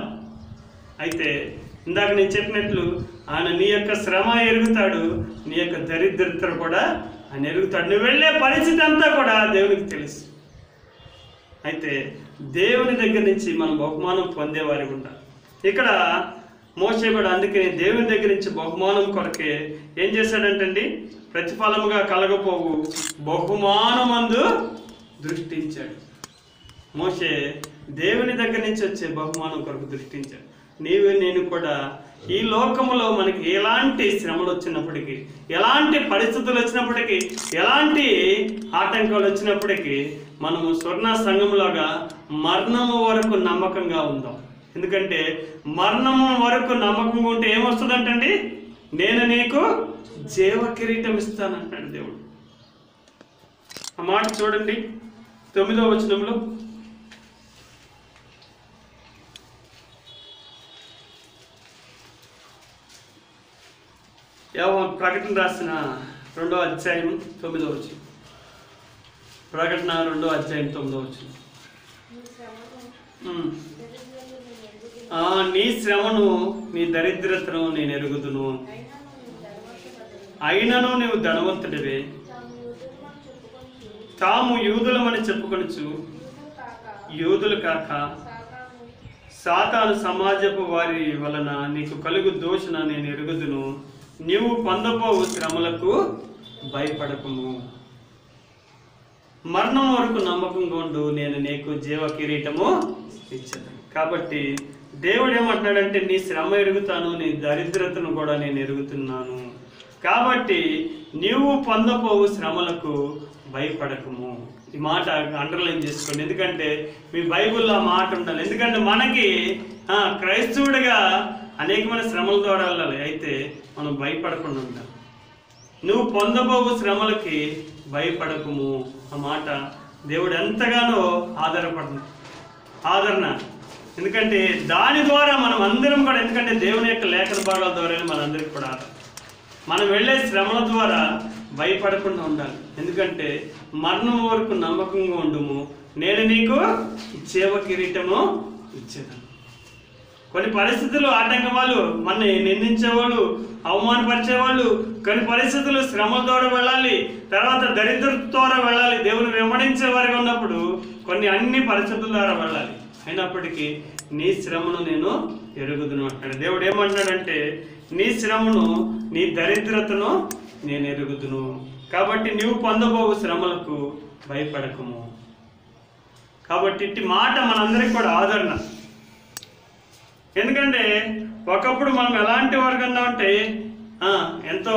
అయితే ఇందాక నేను చెప్పినట్లు ఆయన నీ యొక్క శ్రమ ఎరుగుతాడు, నీ యొక్క దరిద్రత కూడా ఆయన ఎరుగుతాడు. నువ్వు వెళ్ళే పరిస్థితి అంతా కూడా దేవునికి తెలుసు. అయితే దేవుని దగ్గర నుంచి మనం బహుమానం పొందేవారి ఉండాలి. ఇక్కడ మోషే కూడా అందుకని దేవుని దగ్గర నుంచి బహుమానం కొరకే ఏం చేశాడంటండి, ప్రతిఫలముగా కలగపోవు బహుమానమందు దృష్టించాడు. మోషే దేవుని దగ్గర నుంచి వచ్చే బహుమానం కొరకు దృష్టించాడు. నీవు నేను కూడా ఈ లోకములో మనకి ఎలాంటి శ్రమలు వచ్చినప్పటికీ, ఎలాంటి పరిస్థితులు వచ్చినప్పటికీ, ఎలాంటి ఆటంకాలు వచ్చినప్పటికీ మనము స్వర్ణ సంఘంలాగా మరణము వరకు నమ్మకంగా ఉందాం. ఎందుకంటే మరణము వరకు నమ్మకంగా ఉంటే ఏమొస్తుందంటండి, నేను నీకు జీవ కిరీటం ఇస్తానంటాడు దేవుడు. ఆ మాట చూడండి 9వ వచనంలో. ప్రకటన రాసిన 2వ అధ్యాయం 9వ వచనం. ప్రకటన 2వ అధ్యాయం 9వ వచనం. నీ శ్రమను నీ దరిద్రతను నేను ఎరుగుదును, అయినను నీవు ధనవంతుడివే, తాము యూదులమని చెప్పుకొనుచు యూదులు కాక సాతాను సమాజపు వారి వలన నీకు కలుగు దోషణ నేను ఎరుగుదును, నీవు పొందబోవు శ్రమలకు భయపడకుము, మరణం వరకు నమ్మకంగా ఉండు, నేను నీకు జీవ కిరీటము ఇచ్చాను. కాబట్టి దేవుడు ఏమంటున్నాడంటే నీ శ్రమ ఎరుగుతాను, నీ దరిద్రతను కూడా నేను ఎరుగుతున్నాను, కాబట్టి నీవు పొందబోవు శ్రమలకు భయపడకము. ఈ మాట అండర్లైన్ చేసుకోండి, ఎందుకంటే మీ బైబిల్లో ఆ మాట ఉండాలి. ఎందుకంటే మనకి క్రైస్తవుడిగా అనేకమైన శ్రమల ద్వారా వెళ్ళాలి. అయితే మనం భయపడకుండా ఉండాలి. నువ్వు పొందబోవు శ్రమలకి భయపడకము. ఆ మాట దేవుడు ఎంతగానో ఆదరణ. ఎందుకంటే దాని ద్వారా మనం అందరం కూడా, ఎందుకంటే దేవుని యొక్క లేఖన భాగాల ద్వారానే మనందరికి కూడా ఆదరణ. మనం వెళ్ళే శ్రమల ద్వారా భయపడకుండా ఉండాలి. ఎందుకంటే మరణం వరకు నమ్మకంగా ఉండుము, నేను నీకు జీవ కిరీటము ఇచ్చేదాను. కొన్ని పరిస్థితులు ఆటంకమాలు మనని నిందించేవాళ్ళు, అవమానపరిచేవాళ్ళు, కొన్ని పరిస్థితులు శ్రమల ద్వారా వెళ్ళాలి, తర్వాత దరిద్రత ద్వారా వెళ్ళాలి. దేవుని వెంబడించే వారిగా ఉన్నప్పుడు అన్ని పరిస్థితుల ద్వారా వెళ్ళాలి. అయినప్పటికీ నీ శ్రమను నేను ఎరుగుదును అంటాడు. దేవుడు ఏమంటాడంటే నీ శ్రమను నీ దరిద్రతను నేను ఎరుగుదును, కాబట్టి నీవు పొందబోవు శ్రమలకు భయపడకము. కాబట్టి ఇట్టి మాట మనందరికి కూడా ఆదరణ. ఎందుకంటే ఒకప్పుడు మనం ఎలాంటి వర్గంగా ఉంటే ఎంతో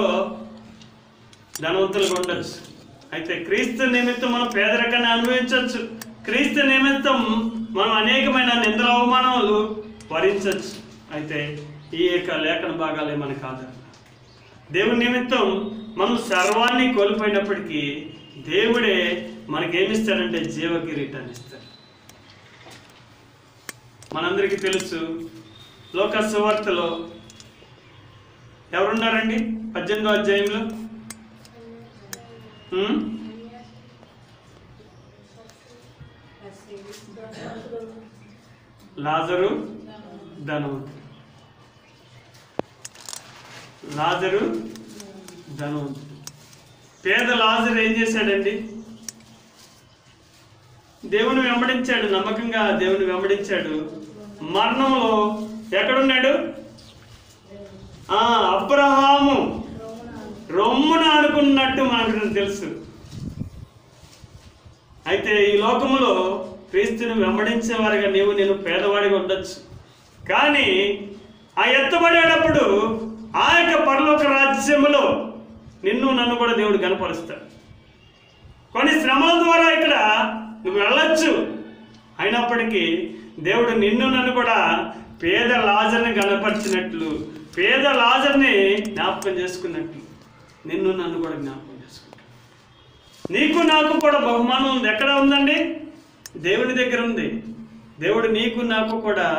ధనవంతులుగా ఉండొచ్చు. అయితే క్రీస్తు నిమిత్తం మనం పేదరికాన్ని అనుభవించవచ్చు. క్రీస్తు నిమిత్తం మనం అనేకమైన నిందల అవమానాలు భరించవచ్చు. అయితే ఈ యొక్క లేఖన భాగాలే మనకు ఆదరణ. దేవుని నిమిత్తం మనం సర్వాన్ని కోల్పోయినప్పటికీ దేవుడే మనకేమిస్తాడంటే జీవ కిరీటాన్ని ఇస్తాడు. మనందరికీ తెలుసు, లోక సువార్తలో ఎవరున్నారండి 18వ అధ్యాయంలో? లాజరు ధనవంతుడు. పేద లాజరు ఏం చేశాడండి? దేవుని వెంబడించాడు, నమ్మకంగా దేవుని వెంబడించాడు. మరణంలో ఎక్కడున్నాడు? అబ్రహాము రొమ్మున అనుకున్నట్టు మనకు తెలుసు. అయితే ఈ లోకములో క్రీస్తుని వెంబడించేవారిగా నేను పేదవాడిగా ఉండొచ్చు, కానీ ఆ ఎత్తబడేటప్పుడు ఆ యొక్క పరలోక రాజ్యములో నిన్ను నన్ను కూడా దేవుడు కనపరుస్తాడు. కొన్ని శ్రమల ద్వారా ఇక్కడ నువ్వు వెళ్ళొచ్చు, అయినప్పటికీ దేవుడు నిన్ను నన్ను కూడా పేద లాజర్ని కనపరిచినట్లు, పేద లాజర్ని జ్ఞాపకం చేసుకున్నట్లు నిన్ను నన్ను కూడా జ్ఞాపకం చేసుకుంటాడు. నీకు నాకు కూడా బహుమానం ఉంది. ఎక్కడ ఉందండి? దేవుని దగ్గర ఉంది. దేవుడు నీకు నాకు కూడా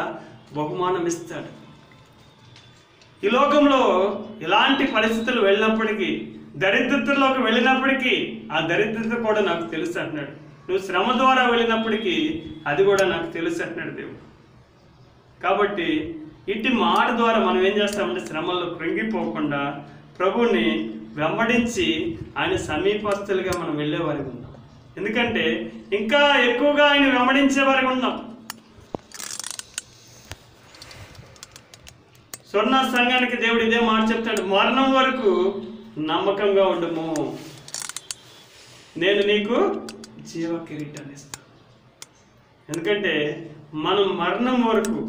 బహుమానం ఇస్తాడు. ఈ లోకంలో ఇలాంటి పరిస్థితులు వెళ్ళినప్పటికీ, దరిద్రతలోకి వెళ్ళినప్పటికీ ఆ దరిద్రత కూడా నాకు తెలుసు అంటున్నాడు. నువ్వు శ్రమ ద్వారా వెళ్ళినప్పటికీ అది కూడా నాకు తెలుసు అంటున్నాడు దేవుడు. కాబట్టి ఇట్టి మాట ద్వారా మనం ఏం చేస్తామంటే శ్రమల్లో కృంగిపోకుండా ప్రభువుని వెంబడించి ఆయన సమీపస్తులుగా మనం వెళ్ళేవారికి ఉన్నాం. ఎందుకంటే ఇంకా ఎక్కువగా ఆయన వెంబడించే వారికి ఉన్నాం. స్వర్ణ సంఘానికి దేవుడు ఇదే మాట చెప్తాడు, మరణం వరకు నమ్మకంగా ఉండము, నేను నీకు జీవ కిరీటాన్ని ఇస్తాను. ఎందుకంటే మనం మరణం వరకు,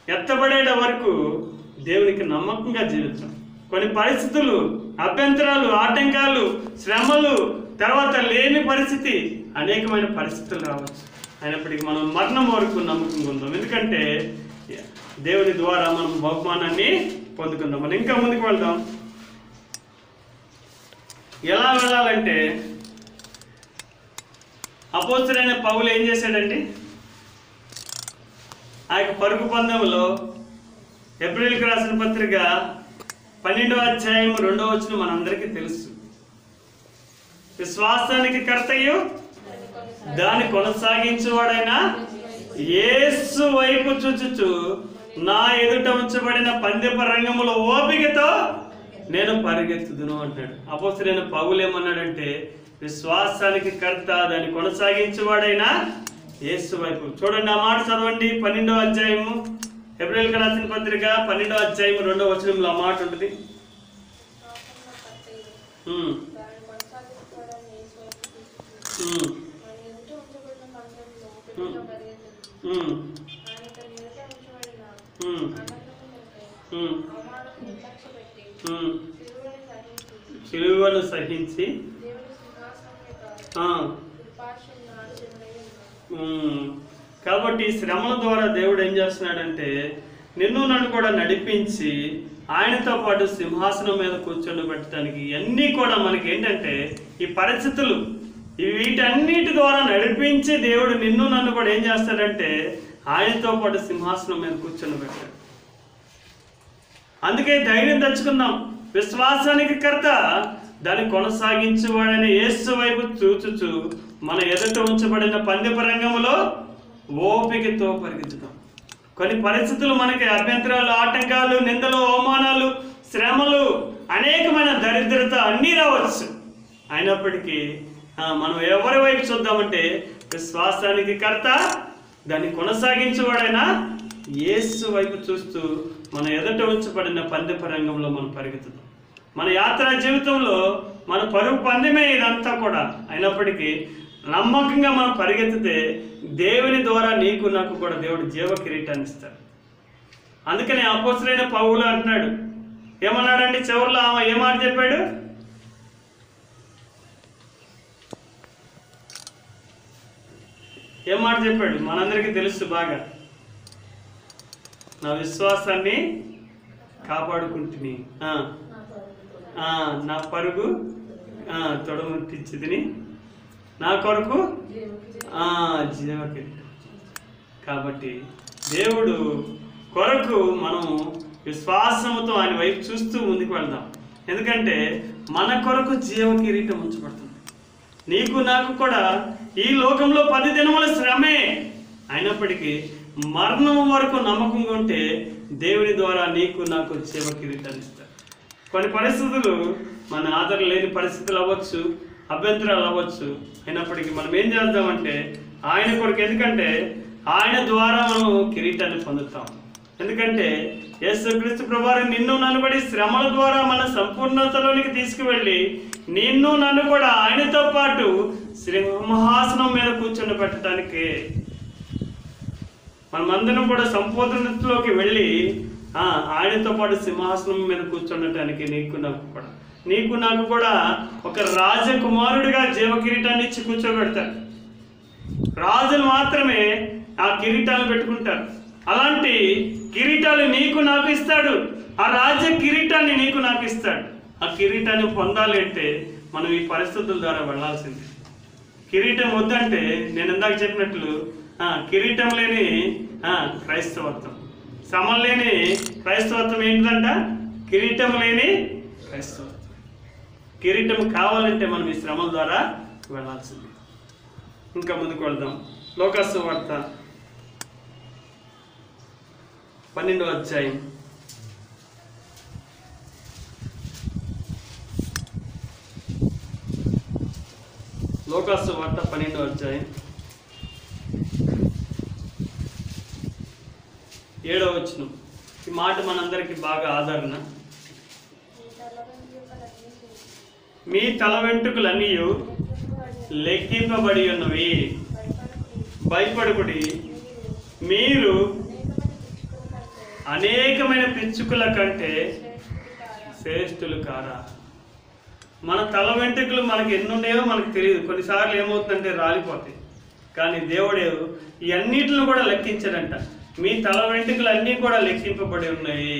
ఎత్తబడేట వరకు దేవునికి నమ్మకంగా జీవిస్తాం. కొన్ని పరిస్థితులు, అభ్యంతరాలు, ఆటంకాలు, శ్రమలు, తర్వాత లేని పరిస్థితి, అనేకమైన పరిస్థితులు రావచ్చు. అయినప్పటికీ మనం మరణం వరకు నమ్మకంగా ఉందాం. ఎందుకంటే దేవుని ద్వారా మనం బహుమానాన్ని పొందుకుందాం. మనం ఇంకా ముందుకు వెళ్దాం. ఎలా వెళ్ళాలంటే అపోస్తలుడైన పౌలు ఏం చేశాడండి? ఆ యొక్క పరుగు పందెంలో ఏప్రిల్కి రాసిన పత్రిక 12వ అధ్యాయం 2వ వచనం మనందరికీ తెలుసు. విశ్వాసానికి కర్తయు దాన్ని కొనసాగించువాడైన యేసు వైపు చూచుచు నా ఎదుట ఉంచబడిన పందెపు రంగములో ఓపికతో నేను పరిగెత్తుదును అంటాడు. అపోస్తలుడైన పౌలు ఏమన్నాడంటే విశ్వాసానికి కర్త, దాన్ని కొనసాగించేవాడైనా యేసు వైపు. చూడండి ఆ మాట చదవండి. 12వ అధ్యాయము ఏప్రిల్కి రాసిన పత్రిక 12వ అధ్యాయం 2వ వచనంలో ఆ మాట ఉంటుంది. సిలువను సహించి కాబట్టి శ్రమల ద్వారా దేవుడు ఏం చేస్తున్నాడంటే నిన్ను నన్ను కూడా నడిపించి ఆయనతో పాటు సింహాసనం మీద కూర్చోబెట్టడానికి ఇవన్నీ కూడా మనకి ఏంటంటే ఈ పరిస్థితులు వీటన్నిటి ద్వారా నడిపించి దేవుడు నిన్ను నన్ను కూడా ఏం చేస్తాడంటే ఆయనతో పాటు సింహాసనం మీద కూర్చోబెట్టాడు. అందుకే ధైర్యం తెచ్చుకుందాం. విశ్వాసానికి కర్త, దాన్ని కొనసాగించువాడని యేసు వైపు చూచుచు మన ఎదుట ఉంచబడిన పందెపు రంగములో ఓపికతో పరిగెత్తుతాం. కొన్ని పరిస్థితులు మనకి అభ్యంతరాలు, ఆటంకాలు, నిందలు, అవమానాలు, శ్రమలు, అనేకమైన దరిద్రత అన్నీ రావచ్చు. అయినప్పటికీ మనం ఎవరి వైపు చూద్దామంటే విశ్వాసానికి కర్త, దాన్ని కొనసాగించేవాడైనా యేసు వైపు చూస్తూ మన ఎదుట ఉంచబడిన పందెపు రంగంలో మనం పరిగెత్తుతాం. మన యాత్రా జీవితంలో మన పరుగు పందెమే ఇదంతా కూడా. అయినప్పటికీ నమ్మకంగా మనం పరిగెత్తితే దేవుని ద్వారా నీకు నాకు కూడా దేవుడు జీవ కిరీటాన్ని ఇస్తాడు. అందుకని అపోస్తలుడైన పౌలు అంటున్నాడు, ఏమన్నాడండి చివరిలో? ఏ మాట చెప్పాడు? ఏం మాట చెప్పాడు? మనందరికీ తెలుసు బాగా. నా విశ్వాసాన్ని కాపాడుకుంటుని, నా పరుగు తొడముట్టించిదిని, నా కొరకు జీవ కిరీటం. కాబట్టి దేవుడు కొరకు మనం విశ్వాసముతో ఆయన వైపు చూస్తూ ముందుకు వెళ్దాం. ఎందుకంటే మన కొరకు జీవ కిరీటం ఉంచబడుతుంది. నీకు నాకు కూడా ఈ లోకంలో 10 దినముల శ్రమే. అయినప్పటికీ మరణం వరకు నమ్మకంగా ఉంటే దేవుని ద్వారా నీకు నాకు జీవ కిరీటాన్ని ఇస్తారు. కొన్ని పరిస్థితులు మన ఆదరణ లేని పరిస్థితులు అవ్వచ్చు, అభ్యంతరాలు అవ్వచ్చు. అయినప్పటికీ మనం ఏం చేద్దామంటే ఆయన కొరకు, ఎందుకంటే ఆయన ద్వారా మనం కిరీటాన్ని పొందుతాం. ఎందుకంటే యేసుక్రీస్తు ప్రభువారు నిన్ను నన్ను కూడా శ్రమల ద్వారా మన సంపూర్ణతలోనికి తీసుకువెళ్ళి నిన్ను నన్ను కూడా ఆయనతో పాటు సింహాసనం మీద కూర్చొని పెట్టడానికి, మనమందరం కూడా సంపూర్ణతలోకి వెళ్ళి ఆయనతో పాటు సింహాసనం మీద కూర్చోడానికి నీకు నాకు కూడా నీకు నాకు కూడా ఒక రాజకుమారుడిగా జీవ కిరీటాన్ని ఇచ్చి కూర్చోబెడతారు. రాజులు మాత్రమే ఆ కిరీటాలు పెట్టుకుంటారు. అలాంటి కిరీటాలు నీకు నాకు ఇస్తాడు. ఆ రాజ్య కిరీటాన్ని నీకు నాకు ఇస్తాడు. ఆ కిరీటాన్ని పొందాలి అంటే మనం ఈ పరిస్థితుల ద్వారా వెళ్ళాల్సింది. కిరీటం వద్దంటే నేను ఇందాక చెప్పినట్లు కిరీటం లేని క్రైస్తవత్వం, శ్రమం లేని క్రైస్తవత్వం ఏంటంట? కిరీటం లేని క్రైస్తవత్వం. కిరీటం కావాలంటే మనం ఈ శ్రమల ద్వారా వెళ్ళాల్సింది. ఇంకా ముందుకు వెళ్దాం. లోకాసు వార్త 12వ అధ్యాయం. లోకాసు వార్త 12వ అధ్యాయం 7వ వచనం. ఈ మాట మనందరికీ బాగా ఆదరణ. మీ తల వెంట్రుకలన్నీ లెక్కింపబడి ఉన్నవి, భయపడుకుడి, మీరు అనేకమైన పిచ్చుకల కంటే శ్రేష్ఠులు కారా. మన తల వెంట్రుకలు మనకి ఎన్ని ఉన్నాయో మనకు తెలియదు. కొన్నిసార్లు ఏమవుతుందంటే రాలిపోతాయి. కానీ దేవుడు ఇవన్నిటిని కూడా లెక్కించాడంట. మీ తల వెంట్రుకలు అన్నీ కూడా లెక్కింపబడి ఉన్నాయి,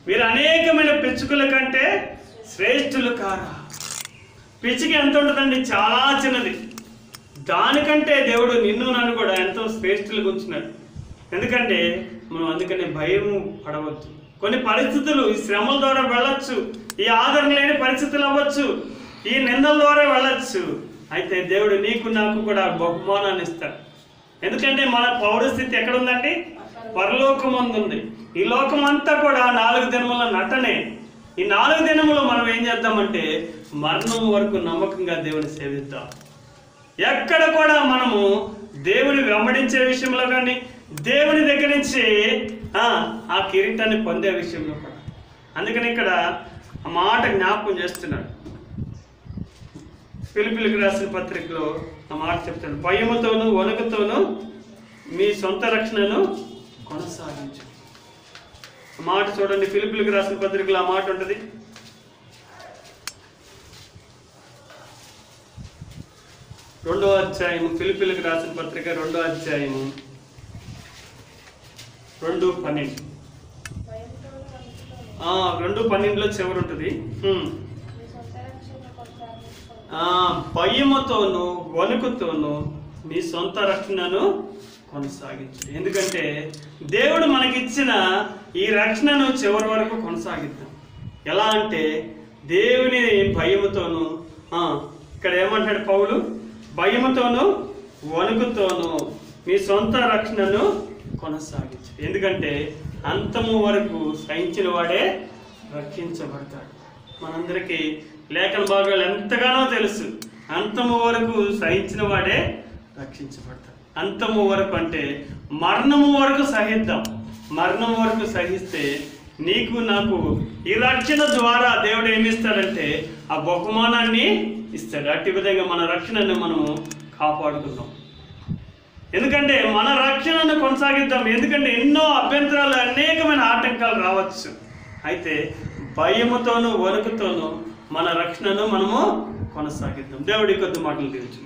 మీరు అనేకమైన పిచ్చుకల కంటే శ్రేష్ఠులు కారా. పిచ్చికి ఎంత ఉంటుందండి? చాలా చిన్నది. దానికంటే దేవుడు నిన్ను నన్ను కూడా ఎంతో శ్రేష్ఠులుగా ఉంచున్నాడు. ఎందుకంటే మనం అందుకనే భయం పడవద్దు. కొన్ని పరిస్థితులు ఈ శ్రమల ద్వారా వెళ్ళొచ్చు, ఈ ఆదరణ లేని పరిస్థితులు అవ్వచ్చు, ఈ నిందల ద్వారా వెళ్ళొచ్చు. అయితే దేవుడు నీకు నాకు కూడా బహుమానాన్ని ఇస్తాడు. ఎందుకంటే మన పౌరస్థితి ఎక్కడ ఉందండి? పరలోకమందు ఉంది. ఈ లోకం అంతా కూడా 4 దినముల నటనే. ఈ 4 దినములు మనం ఏం చేద్దామంటే మరణం వరకు నమ్మకంగా దేవుని సేవిద్దాం. ఎక్కడ కూడా మనము దేవుని వెంబడించే విషయంలో కానీ, దేవుని దగ్గర నుంచి ఆ కిరీటాన్ని పొందే విషయంలో కూడా. అందుకని ఇక్కడ ఆ మాట జ్ఞాపకం చేస్తున్నాడు. ఫిలిప్పీయులకు రాసిన పత్రికలో ఆ మాట చెప్తాడు. భయముతోనూ వణుకుతోనూ మీ సొంత రక్షణను కొనసాగించు. ఆ మాట చూడండి. ఫిలిప్పీయులకు రాసిన పత్రికలో ఆ మాట ఉంటుంది. 2వ అధ్యాయము, ఫిలిప్పీయులకు రాసిన పత్రిక 2వ అధ్యాయము 2:12. 2:12లో చివరి ఉంటుంది. భయముతోనూ వణుకుతోనూ మీ సొంత రక్షణను కొనసాగించు. ఎందుకంటే దేవుడు మనకిచ్చిన ఈ రక్షణను చివరి వరకు కొనసాగిద్దాం. ఎలా అంటే దేవుని భయముతోనూ, ఇక్కడ ఏమంటాడు పౌలు? భయముతోనూ వణుకుతోనూ మీ సొంత రక్షణను కొనసాగించు. ఎందుకంటే అంతము వరకు సహించిన వాడే రక్షించబడతాడు. మనందరికీ లేఖన భాగాలు ఎంతగానో తెలుసు. అంతము వరకు సహించిన వాడే రక్షించబడతాడు. అంతము వరకు అంటే మరణము వరకు సహిద్దాం. మరణం వరకు సహిస్తే నీకు నాకు ఈ రక్షణ ద్వారా దేవుడు ఏమిస్తాడంటే ఆ బహుమానాన్ని ఇస్తాడు. అట్టి విధంగా మన రక్షణను మనము కాపాడుకుందాం. ఎందుకంటే మన రక్షణను కొనసాగిద్దాం. ఎందుకంటే ఎన్నో అభ్యంతరాలు, అనేకమైన ఆటంకాలు రావచ్చు. అయితే భయముతోనూ వణుకుతోనూ మన రక్షణను మనము కొనసాగిద్దాం. దేవుడి కొద్ది మాటలు దీవించు.